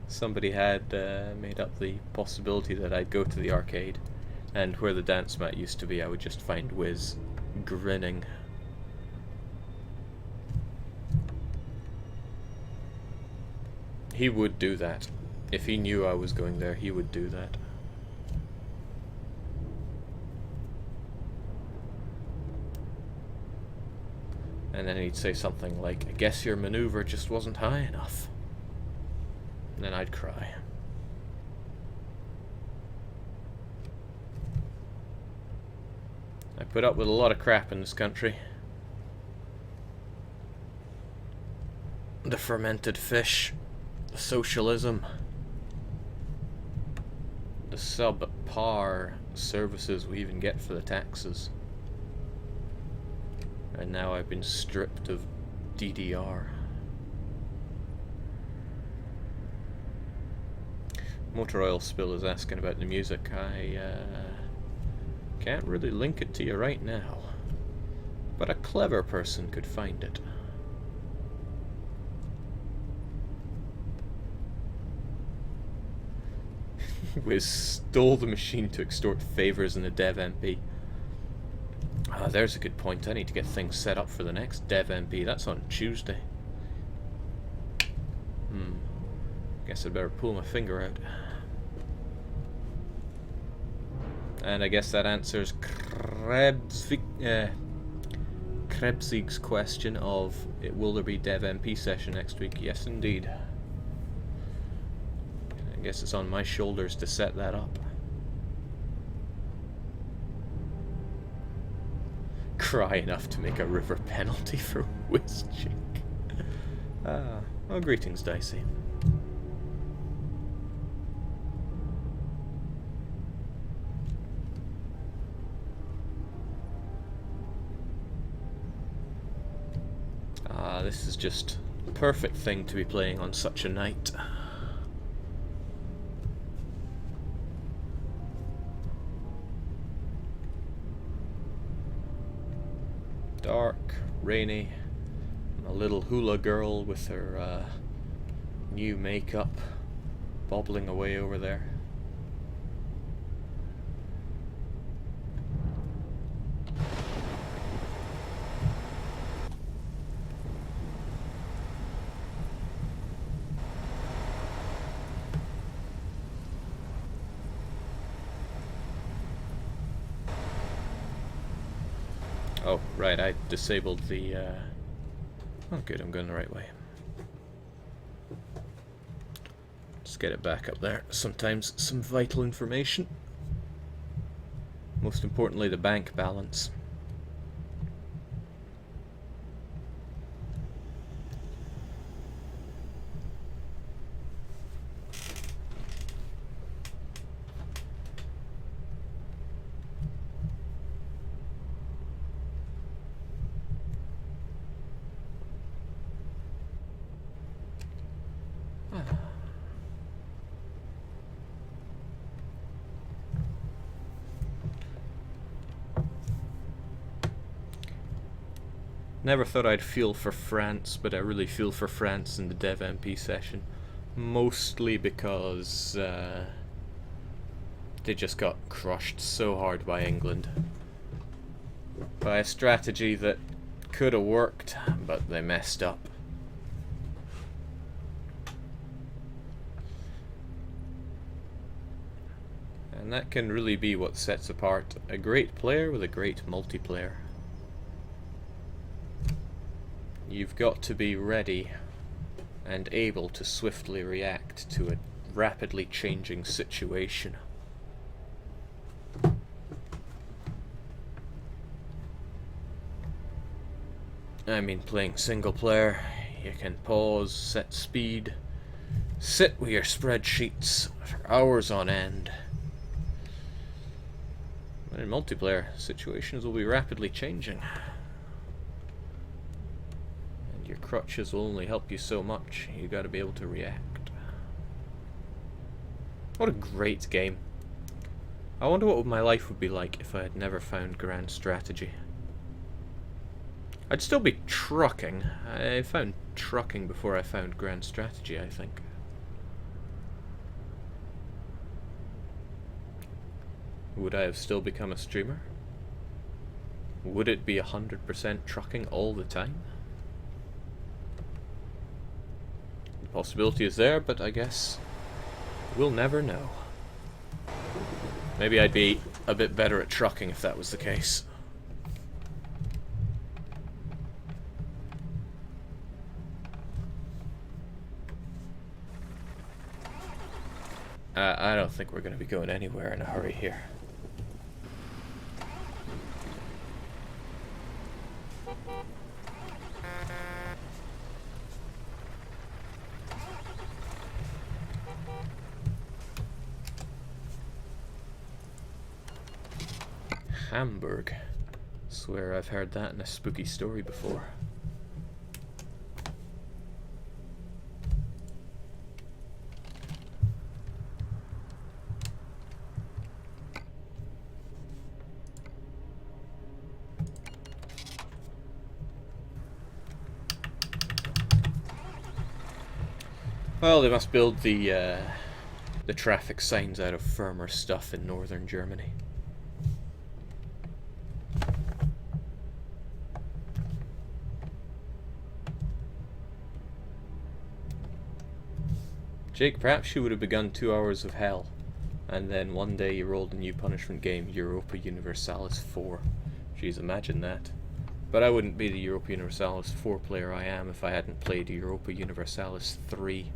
Somebody had made up the possibility that I'd go to the arcade, and where the dance mat used to be I would just find Wiz grinning. He would do that. If he knew I was going there, he would do that. And then he'd say something like, I guess your maneuver just wasn't high enough. And then I'd cry. I put up with a lot of crap in this country. The fermented fish, the socialism, the subpar services we even get for the taxes. And now I've been stripped of DDR. Motor Oil Spill is asking about the music. I can't really link it to you right now, but a clever person could find it. Wiz stole the machine to extort favours in the Dev MP. Ah, there's a good point. I need to get things set up for the next Dev MP. That's on Tuesday. Guess I'd better pull my finger out. And I guess that answers Krebsig's question of, will there be Dev MP session next week? Yes, indeed. I guess it's on my shoulders to set that up. Cry enough to make a river penalty for Wizchink. Well, greetings, Dicey. This is just the perfect thing to be playing on such a night. Dark, rainy, and a little hula girl with her new makeup bobbling away over there. Oh, right, I disabled the, Oh, good, I'm going the right way. Just get it back up there. Sometimes some vital information. Most importantly, the bank balance. Never thought I'd feel for France, but I really feel for France in the Dev MP session. Mostly because they just got crushed so hard by England. By a strategy that could have worked, but they messed up. And that can really be what sets apart a great player with a great multiplayer. You've got to be ready and able to swiftly react to a rapidly changing situation. I mean, playing single player, you can pause, set speed, sit with your spreadsheets for hours on end. But in multiplayer, situations will be rapidly changing. Your crutches will only help you so much. You gotta be able to react. What a great game. I wonder what my life would be like if I had never found Grand Strategy. I'd still be trucking. I found trucking before I found Grand Strategy, I think. Would I have still become a streamer? Would it be 100% trucking all the time? Possibility is there, but I guess we'll never know. Maybe I'd be a bit better at trucking if that was the case. I don't think we're going to be going anywhere in a hurry here. Hamburg. Swear I've heard that in a spooky story before. Well, they must build the traffic signs out of firmer stuff in northern Germany. Jake, perhaps you would have begun 2 hours of hell, and then one day you rolled a new punishment game, Europa Universalis 4. Jeez, imagine that. But I wouldn't be the Europa Universalis 4 player I am if I hadn't played Europa Universalis 3.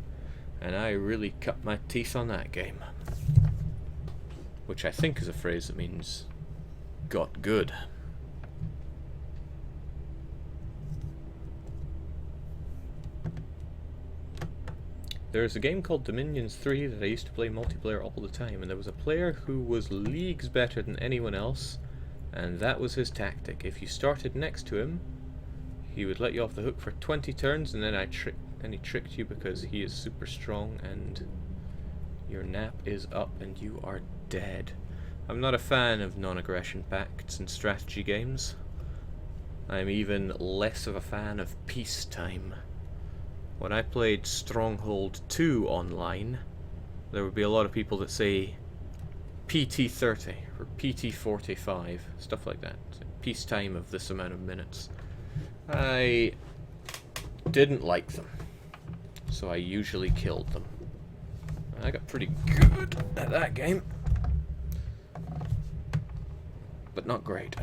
And I really cut my teeth on that game. Which I think is a phrase that means got good. There's a game called Dominions 3 that I used to play multiplayer all the time, and there was a player who was leagues better than anyone else, and that was his tactic. If you started next to him, he would let you off the hook for 20 turns, and then he tricked you because he is super strong, and your nap is up and you are dead. I'm not a fan of non-aggression pacts in strategy games. I'm even less of a fan of peacetime. When I played Stronghold 2 online, there would be a lot of people that say PT30 or PT45, stuff like that. Peacetime of this amount of minutes. I didn't like them, so I usually killed them. I got pretty good at that game, but not great.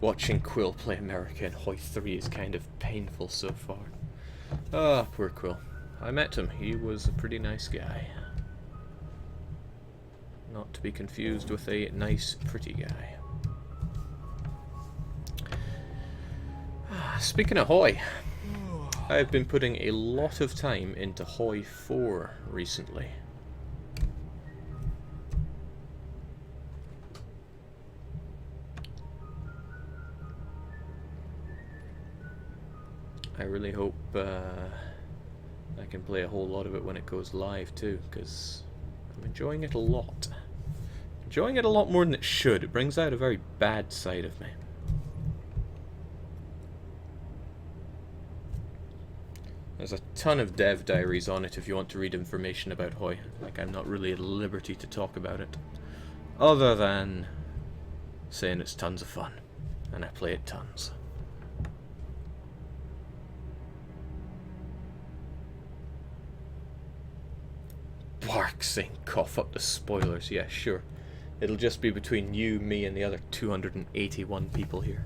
Watching Quill play America in Hoy 3 is kind of painful so far. Ah, poor Quill. I met him. He was a pretty nice guy. Not to be confused with a nice, pretty guy. Speaking of Hoy, I've been putting a lot of time into Hoy 4 recently. I really hope I can play a whole lot of it when it goes live too, because I'm enjoying it a lot. Enjoying it a lot more than it should. It brings out a very bad side of me. There's a ton of dev diaries on it if you want to read information about Hoy. Like, I'm not really at liberty to talk about it, other than saying it's tons of fun, and I play it tons. Bark saying cough up the spoilers. Yeah, sure. It'll just be between you, me, and the other 281 people here.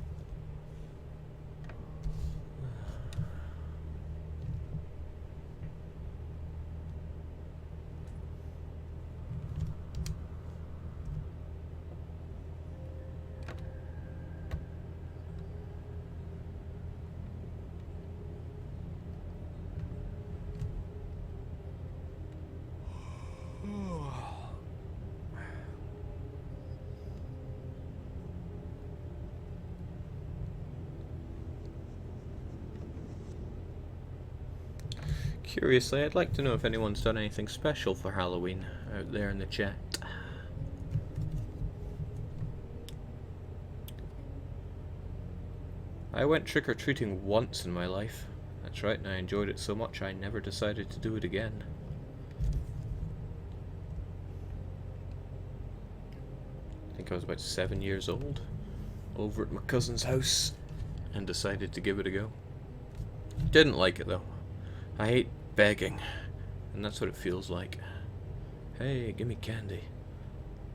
Curiously, I'd like to know if anyone's done anything special for Halloween out there in the chat. I went trick-or-treating once in my life. That's right, and I enjoyed it so much I never decided to do it again. I think I was about 7 years old, over at my cousin's house, and decided to give it a go. Didn't like it though. I hate begging, and that's what it feels like. Hey, give me candy.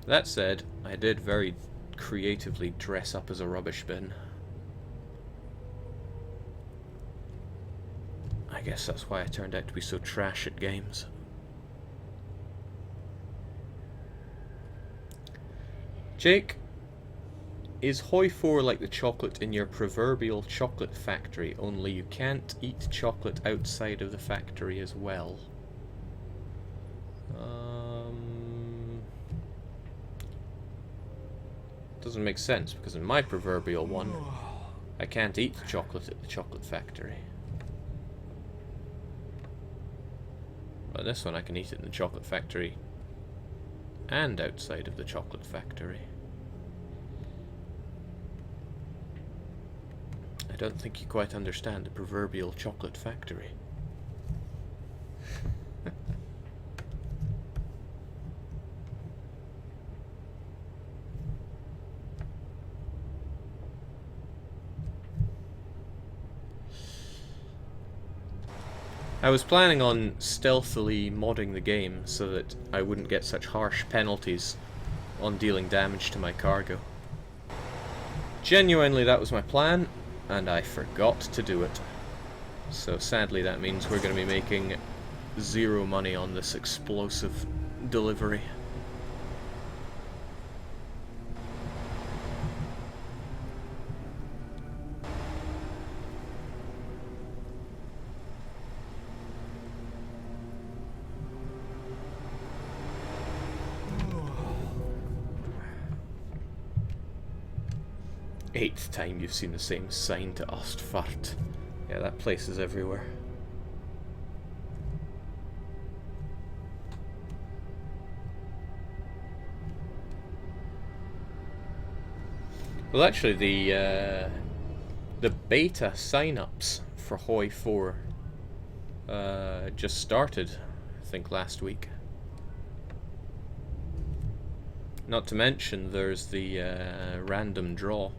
That said, I did very creatively dress up as a rubbish bin. I guess that's why I turned out to be so trash at games. Jake, is Hoy 4 like the chocolate in your proverbial chocolate factory, only you can't eat chocolate outside of the factory as well? Doesn't make sense, because in my proverbial one, I can't eat the chocolate at the chocolate factory. But this one I can eat it in the chocolate factory and outside of the chocolate factory. I don't think you quite understand the proverbial chocolate factory. I was planning on stealthily modding the game so that I wouldn't get such harsh penalties on dealing damage to my cargo. Genuinely, that was my plan, and I forgot to do it. So sadly that means we're going to be making zero money on this explosive delivery. Eighth time you've seen the same sign to Ostfart. Yeah, that place is everywhere. Well, actually, the beta sign-ups for Hoy 4 just started, I think, last week. Not to mention, there's the random draw,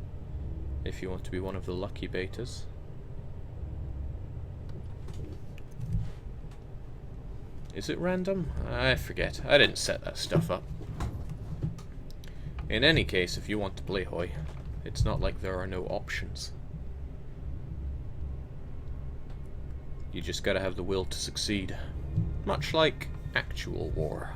if you want to be one of the lucky betas. Is it random? I forget. I didn't set that stuff up. In any case, if you want to play Hoy, It's not like there are no options. You just gotta have the will to succeed. Much like actual war.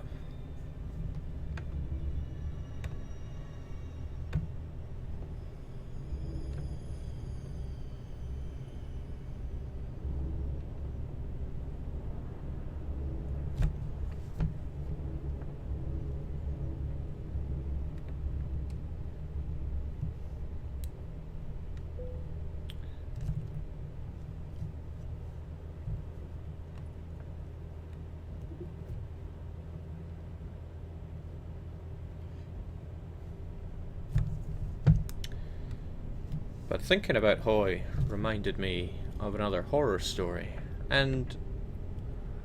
But thinking about Hoy reminded me of another horror story, and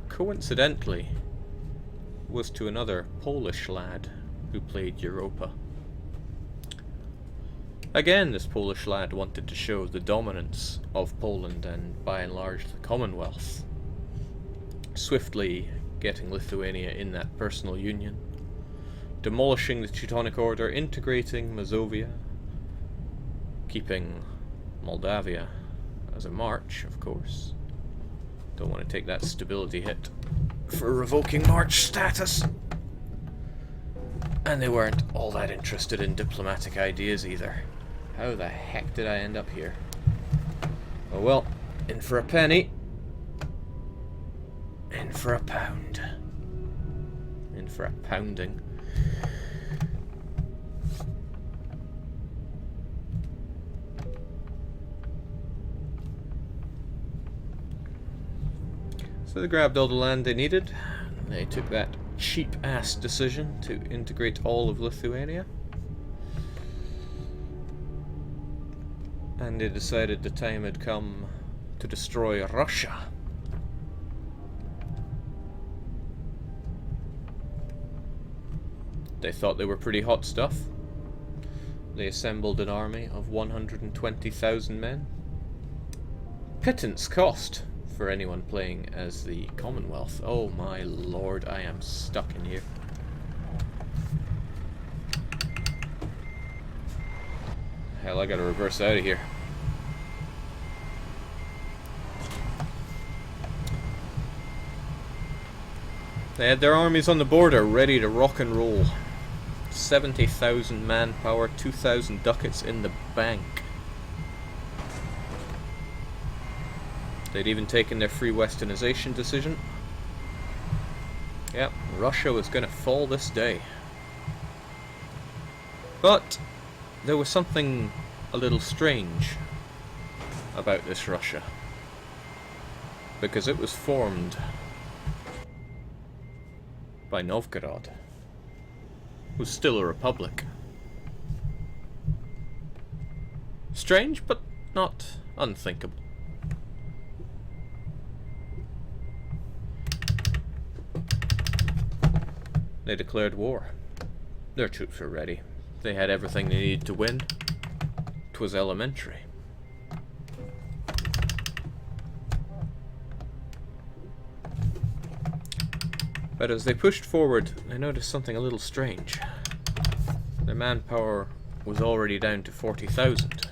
coincidentally was to another Polish lad who played Europa. Again, this Polish lad wanted to show the dominance of Poland and by and large the Commonwealth, swiftly getting Lithuania in that personal union, demolishing the Teutonic Order, integrating Mazovia, keeping Moldavia as a march, of course. Don't want to take that stability hit for revoking march status. And they weren't all that interested in diplomatic ideas either. How the heck did I end up here? Oh well, in for a penny. In for a pound. In for a pounding. So they grabbed all the land they needed. They took that cheap-ass decision to integrate all of Lithuania. And they decided the time had come to destroy Russia. They thought they were pretty hot stuff. They assembled an army of 120,000 men. Pittance cost for anyone playing as the Commonwealth. Oh my lord, I am stuck in here. Hell, I gotta reverse out of here. They had their armies on the border ready to rock and roll. 70,000 manpower, 2,000 ducats in the bank. They'd even taken their free westernization decision. Yep, Russia was gonna fall this day. But there was something a little strange about this Russia. Because it was formed by Novgorod, who's still a republic. Strange, but not unthinkable. They declared war. Their troops were ready. They had everything they needed to win. 'Twas elementary. But as they pushed forward, they noticed something a little strange. Their manpower was already down to 40,000.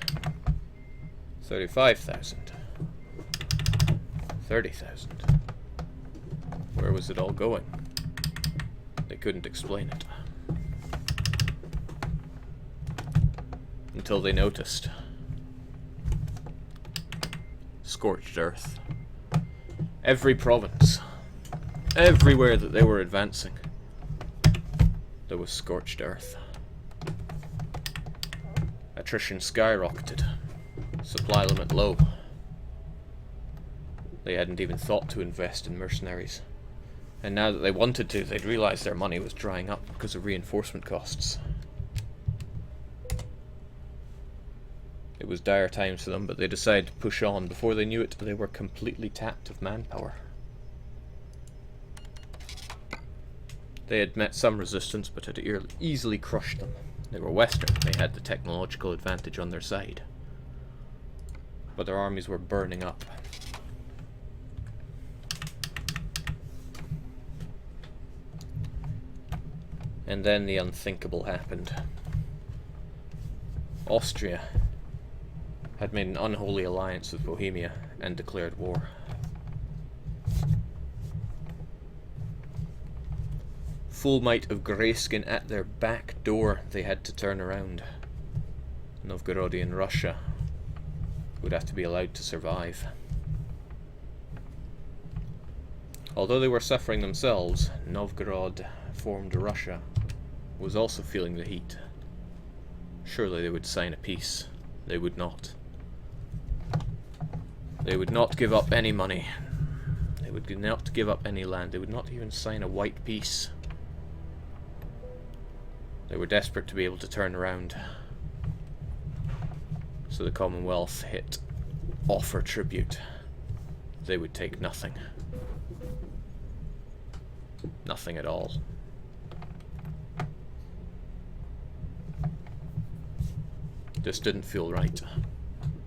35,000. 30,000. Where was it all going? They couldn't explain it. Until they noticed. Scorched earth. Every province. Everywhere that they were advancing, there was scorched earth. Attrition skyrocketed. Supply limit low. They hadn't even thought to invest in mercenaries. And now that they wanted to, they'd realized their money was drying up because of reinforcement costs. It was dire times for them, but they decided to push on. Before they knew it, they were completely tapped of manpower. They had met some resistance, but had easily crushed them. They were Western, they had the technological advantage on their side. But their armies were burning up. And then the unthinkable happened. Austria had made an unholy alliance with Bohemia and declared war. Full might of Greyskin at their back door, they had to turn around. Novgorodian Russia would have to be allowed to survive. Although they were suffering themselves, Novgorod-formed Russia was also feeling the heat. Surely they would sign a peace. They would not. They would not give up any money. They would not give up any land. They would not even sign a white peace. They were desperate to be able to turn around. So the Commonwealth hit offer tribute. They would take nothing. Nothing at all. This didn't feel right.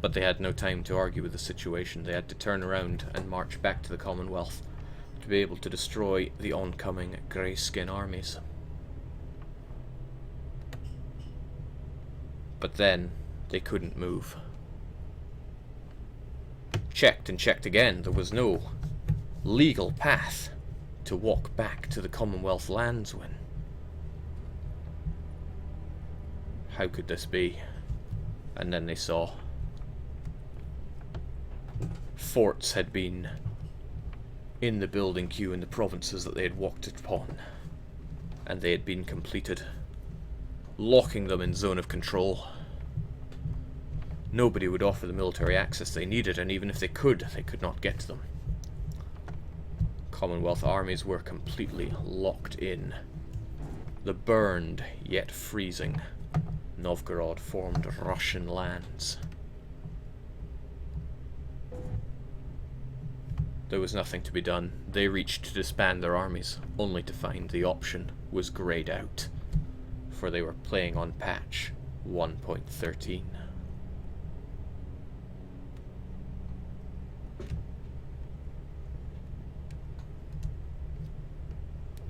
But they had no time to argue with the situation. They had to turn around and march back to the Commonwealth to be able to destroy the oncoming Greyskin armies. But then, they couldn't move. Checked and checked again, there was no legal path to walk back to the Commonwealth lands when. How could this be? And then they saw forts had been in the building queue in the provinces that they had walked upon, and they had been completed, locking them in zone of control. Nobody would offer the military access they needed, and even if they could not get to them. Commonwealth armies were completely locked in. The burned, yet freezing, Novgorod-formed Russian lands. There was nothing to be done. They reached to disband their armies, only to find the option was greyed out, for they were playing on patch 1.13.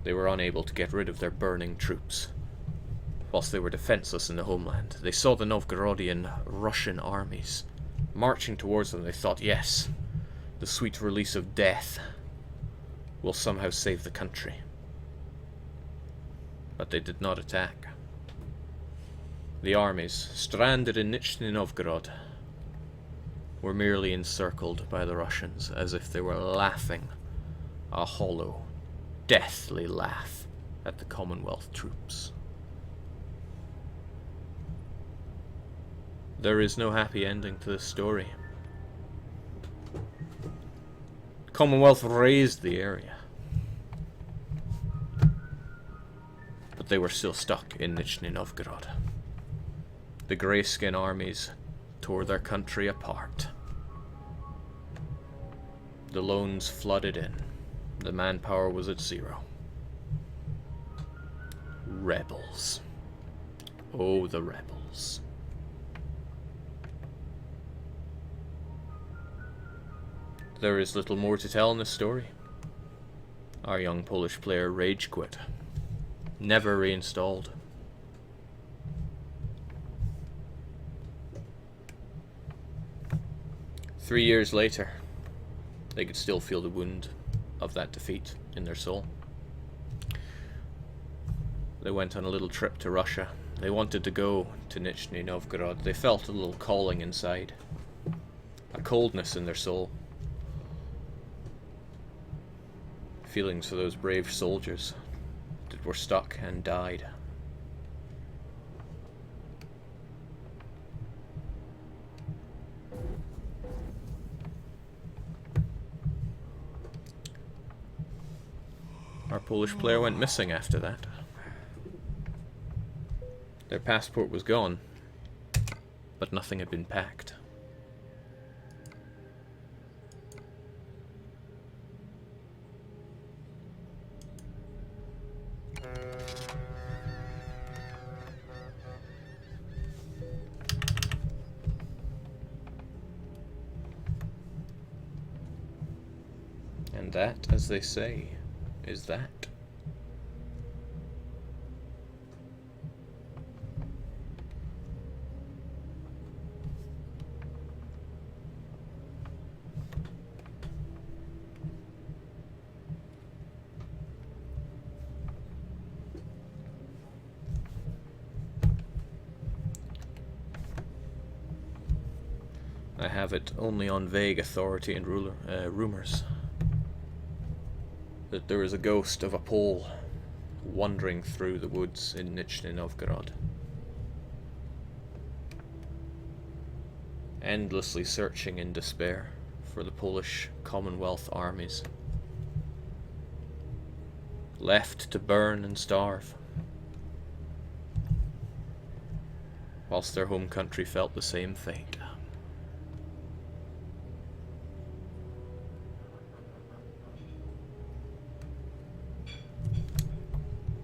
They were unable to get rid of their burning troops. Whilst they were defenseless in the homeland, they saw the Novgorodian Russian armies marching towards them. They thought, yes, the sweet release of death will somehow save the country. But they did not attack. The armies, stranded in Nizhny Novgorod, were merely encircled by the Russians as if they were laughing, a hollow, deathly laugh at the Commonwealth troops. There is no happy ending to this story. Commonwealth razed the area, but they were still stuck in Nizhny Novgorod. The Greyskin armies tore their country apart. The loans flooded in. The manpower was at zero. Rebels. Oh, the rebels. There is little more to tell in this story. Our young Polish player rage quit. Never reinstalled. Three years later, they could still feel the wound of that defeat in their soul. They went on a little trip to Russia. They wanted to go to Nizhny Novgorod. They felt a little calling inside. A coldness in their soul. Feelings for those brave soldiers that were stuck and died. Our Polish player went missing after that. Their passport was gone, but nothing had been packed. And that, as they say, is that. have it only on vague authority and rumors that there is a ghost of a Pole wandering through the woods in Nizhny Novgorod, endlessly searching in despair for the Polish Commonwealth armies, left to burn and starve, whilst their home country felt the same fate.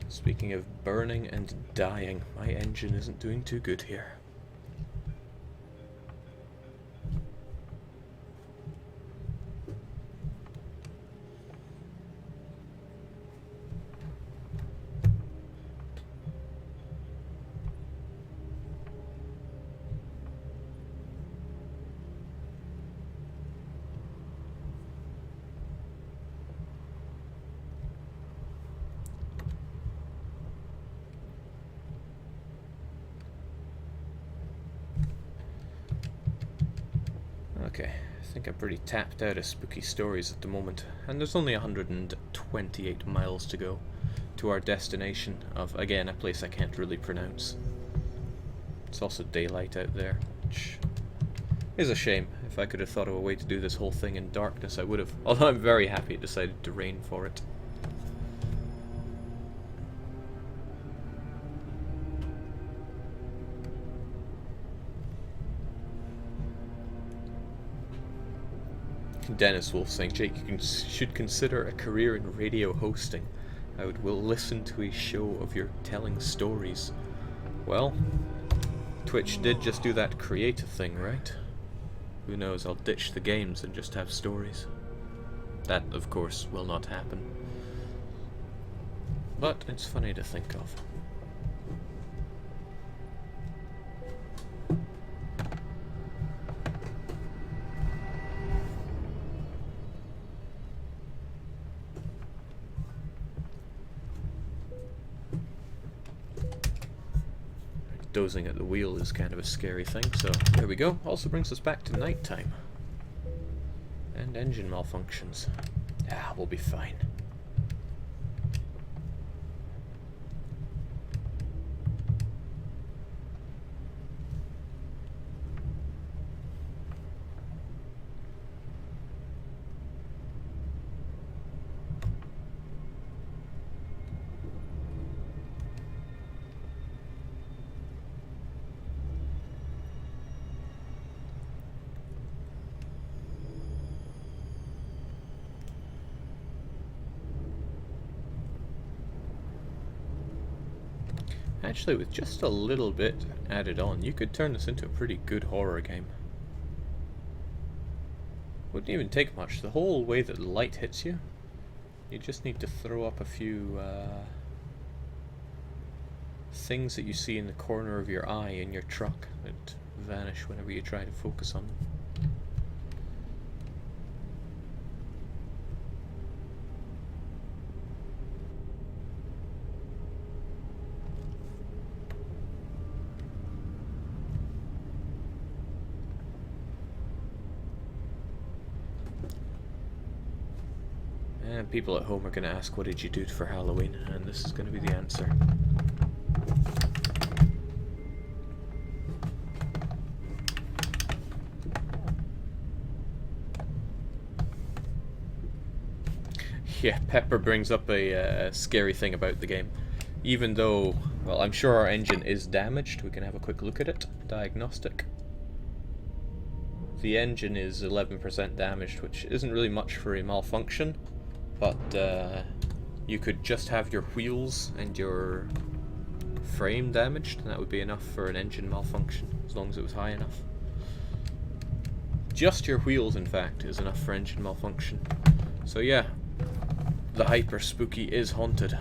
Speaking of burning and dying, my engine isn't doing too good here. Okay, I think I'm pretty tapped out of spooky stories at the moment, and there's only 128 miles to go to our destination of, again, a place I can't really pronounce. It's also daylight out there, which is a shame. If I could have thought of a way to do this whole thing in darkness, I would have, although I'm very happy it decided to rain for it. Dennis Wolf saying, Jake, you should consider a career in radio hosting. I will listen to a show of your telling stories. Well, Twitch did just do that creative thing, right? Who knows, I'll ditch the games and just have stories. That, of course, will not happen. But it's funny to think of. Dozing at the wheel is kind of a scary thing, so there we go. Also brings us back to nighttime. And engine malfunctions. Ah, we'll be fine. Actually, with just a little bit added on, you could turn this into a pretty good horror game. Wouldn't even take much. The whole way that the light hits you, you just need to throw up a few things that you see in the corner of your eye in your truck that vanish whenever you try to focus on them. And people at home are going to ask, what did you do for Halloween? And this is going to be the answer. Yeah, Pepper brings up a scary thing about the game. Even though, well, I'm sure our engine is damaged. We can have a quick look at it. Diagnostic. The engine is 11% damaged, which isn't really much for a malfunction. But you could just have your wheels and your frame damaged, and that would be enough for an engine malfunction, as long as it was high enough. Just your wheels, in fact, is enough for engine malfunction. So yeah, the hyper spooky is haunted.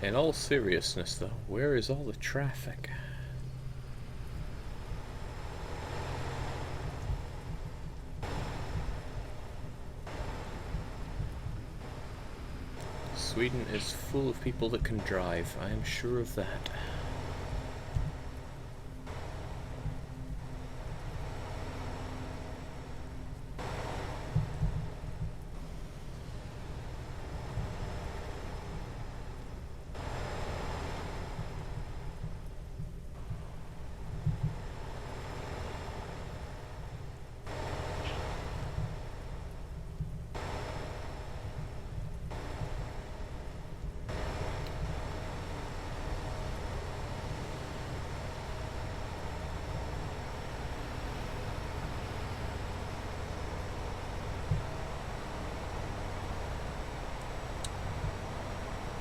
In all seriousness though, where is all the traffic? Sweden is full of people that can drive, I am sure of that.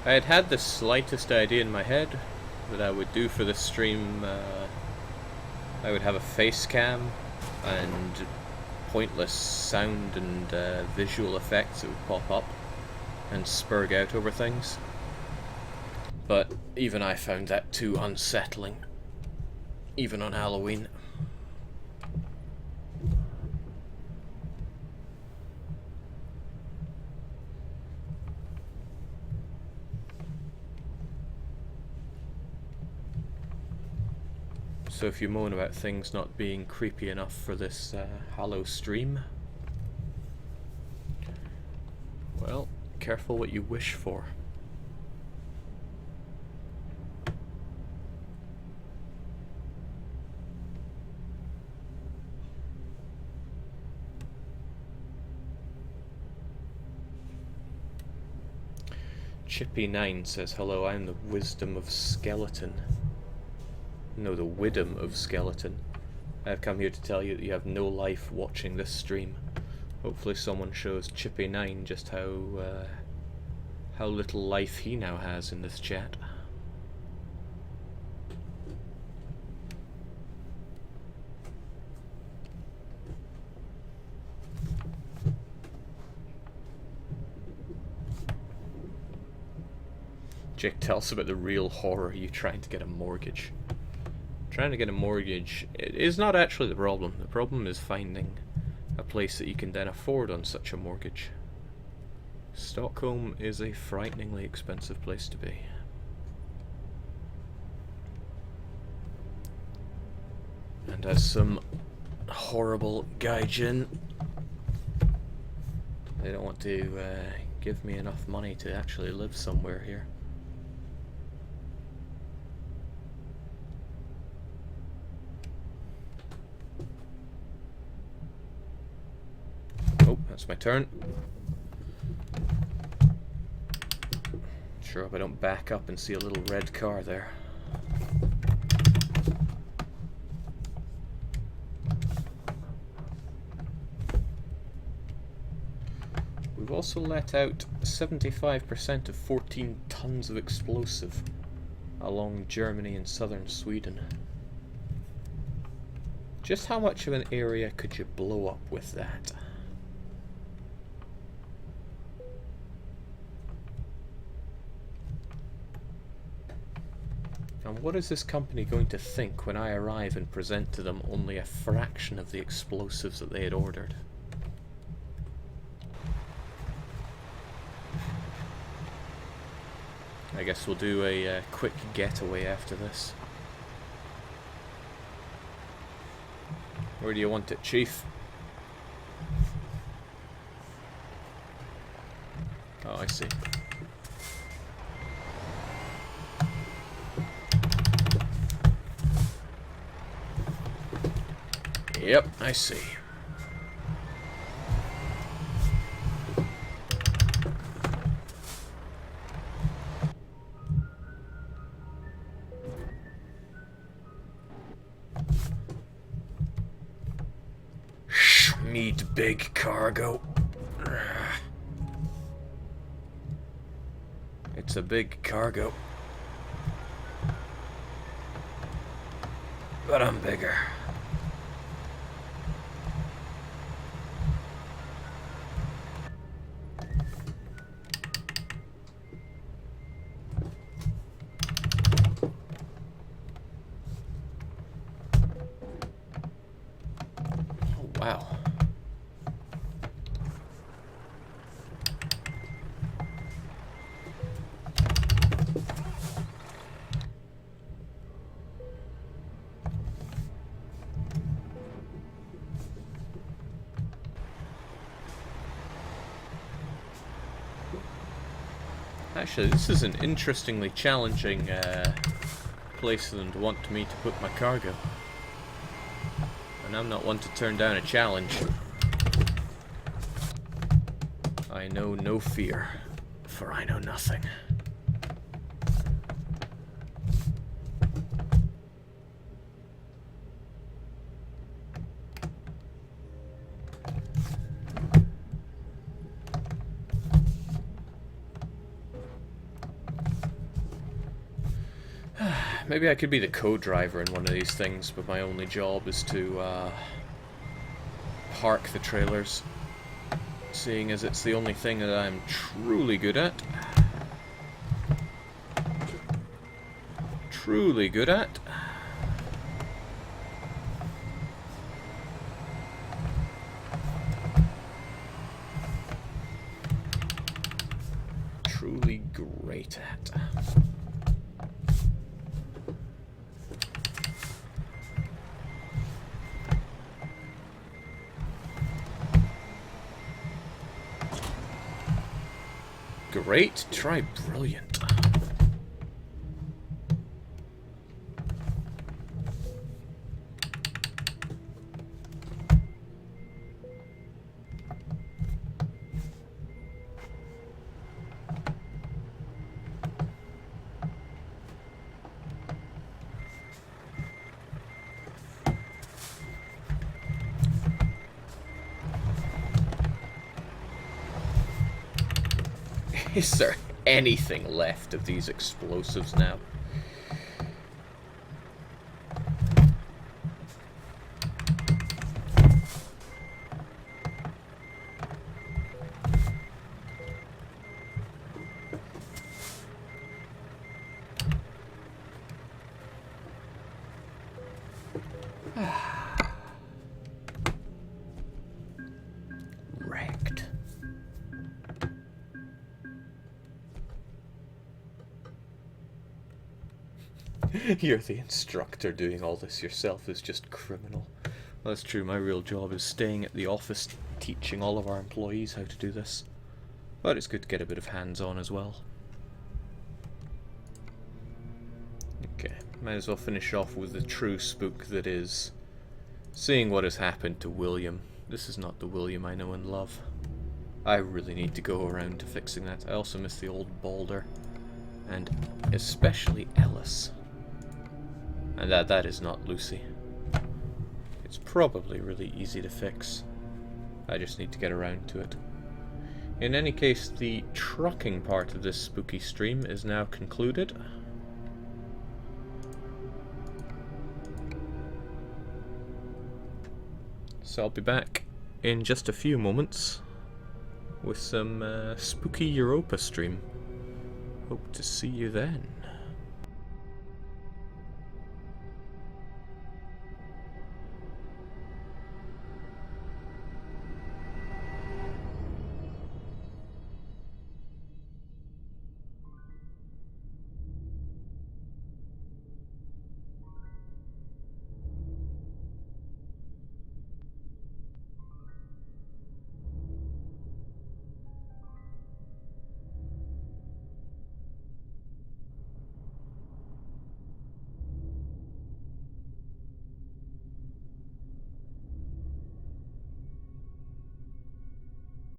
I had had the slightest idea in my head that I would do for this stream. I would have a face cam and pointless sound and visual effects that would pop up and spurg out over things. But even I found that too unsettling, even on Halloween. So if you moan about things not being creepy enough for this Hallow stream, well, careful what you wish for. Chippy9 says, hello, I'm the wisdom of skeleton. No, the widom of skeleton. I've come here to tell you that you have no life watching this stream. Hopefully someone shows Chippy9 just how little life he now has in this chat. Jake, tell us about the real horror of you trying to get a mortgage. Trying to get a mortgage is not actually the problem. The problem is finding a place that you can then afford on such a mortgage. Stockholm is a frighteningly expensive place to be. And as some horrible gaijin, they don't want to give me enough money to actually live somewhere here. Oh, that's my turn. Sure hope I don't back up and see a little red car there. We've also let out 75% of 14 tons of explosive along Germany and southern Sweden. Just how much of an area could you blow up with that? And what is this company going to think when I arrive and present to them only a fraction of the explosives that they had ordered? I guess we'll do a quick getaway after this. Where do you want it, Chief? Oh, I see. Yep, I see. Schmied big cargo. It's a big cargo. But I'm bigger. Actually, this is an interestingly challenging place for them to want me to put my cargo. And I'm not one to turn down a challenge. I know no fear, for I know nothing. Maybe I could be the co-driver in one of these things, but my only job is to park the trailers, seeing as it's the only thing that I'm truly good at. Truly good at. Truly great at. Great, try brilliant. Is there anything left of these explosives now? Wrecked. You're the instructor. Doing all this yourself is just criminal. Well, that's true. My real job is staying at the office teaching all of our employees how to do this. But it's good to get a bit of hands-on as well. Okay, might as well finish off with the true spook that is seeing what has happened to William. This is not the William I know and love. I really need to go around to fixing that. I also miss the old Balder. And especially Ellis. And that is not Lucy. It's probably really easy to fix. I just need to get around to it. In any case, the trucking part of this spooky stream is now concluded. So I'll be back in just a few moments with some spooky Europa stream. Hope to see you then.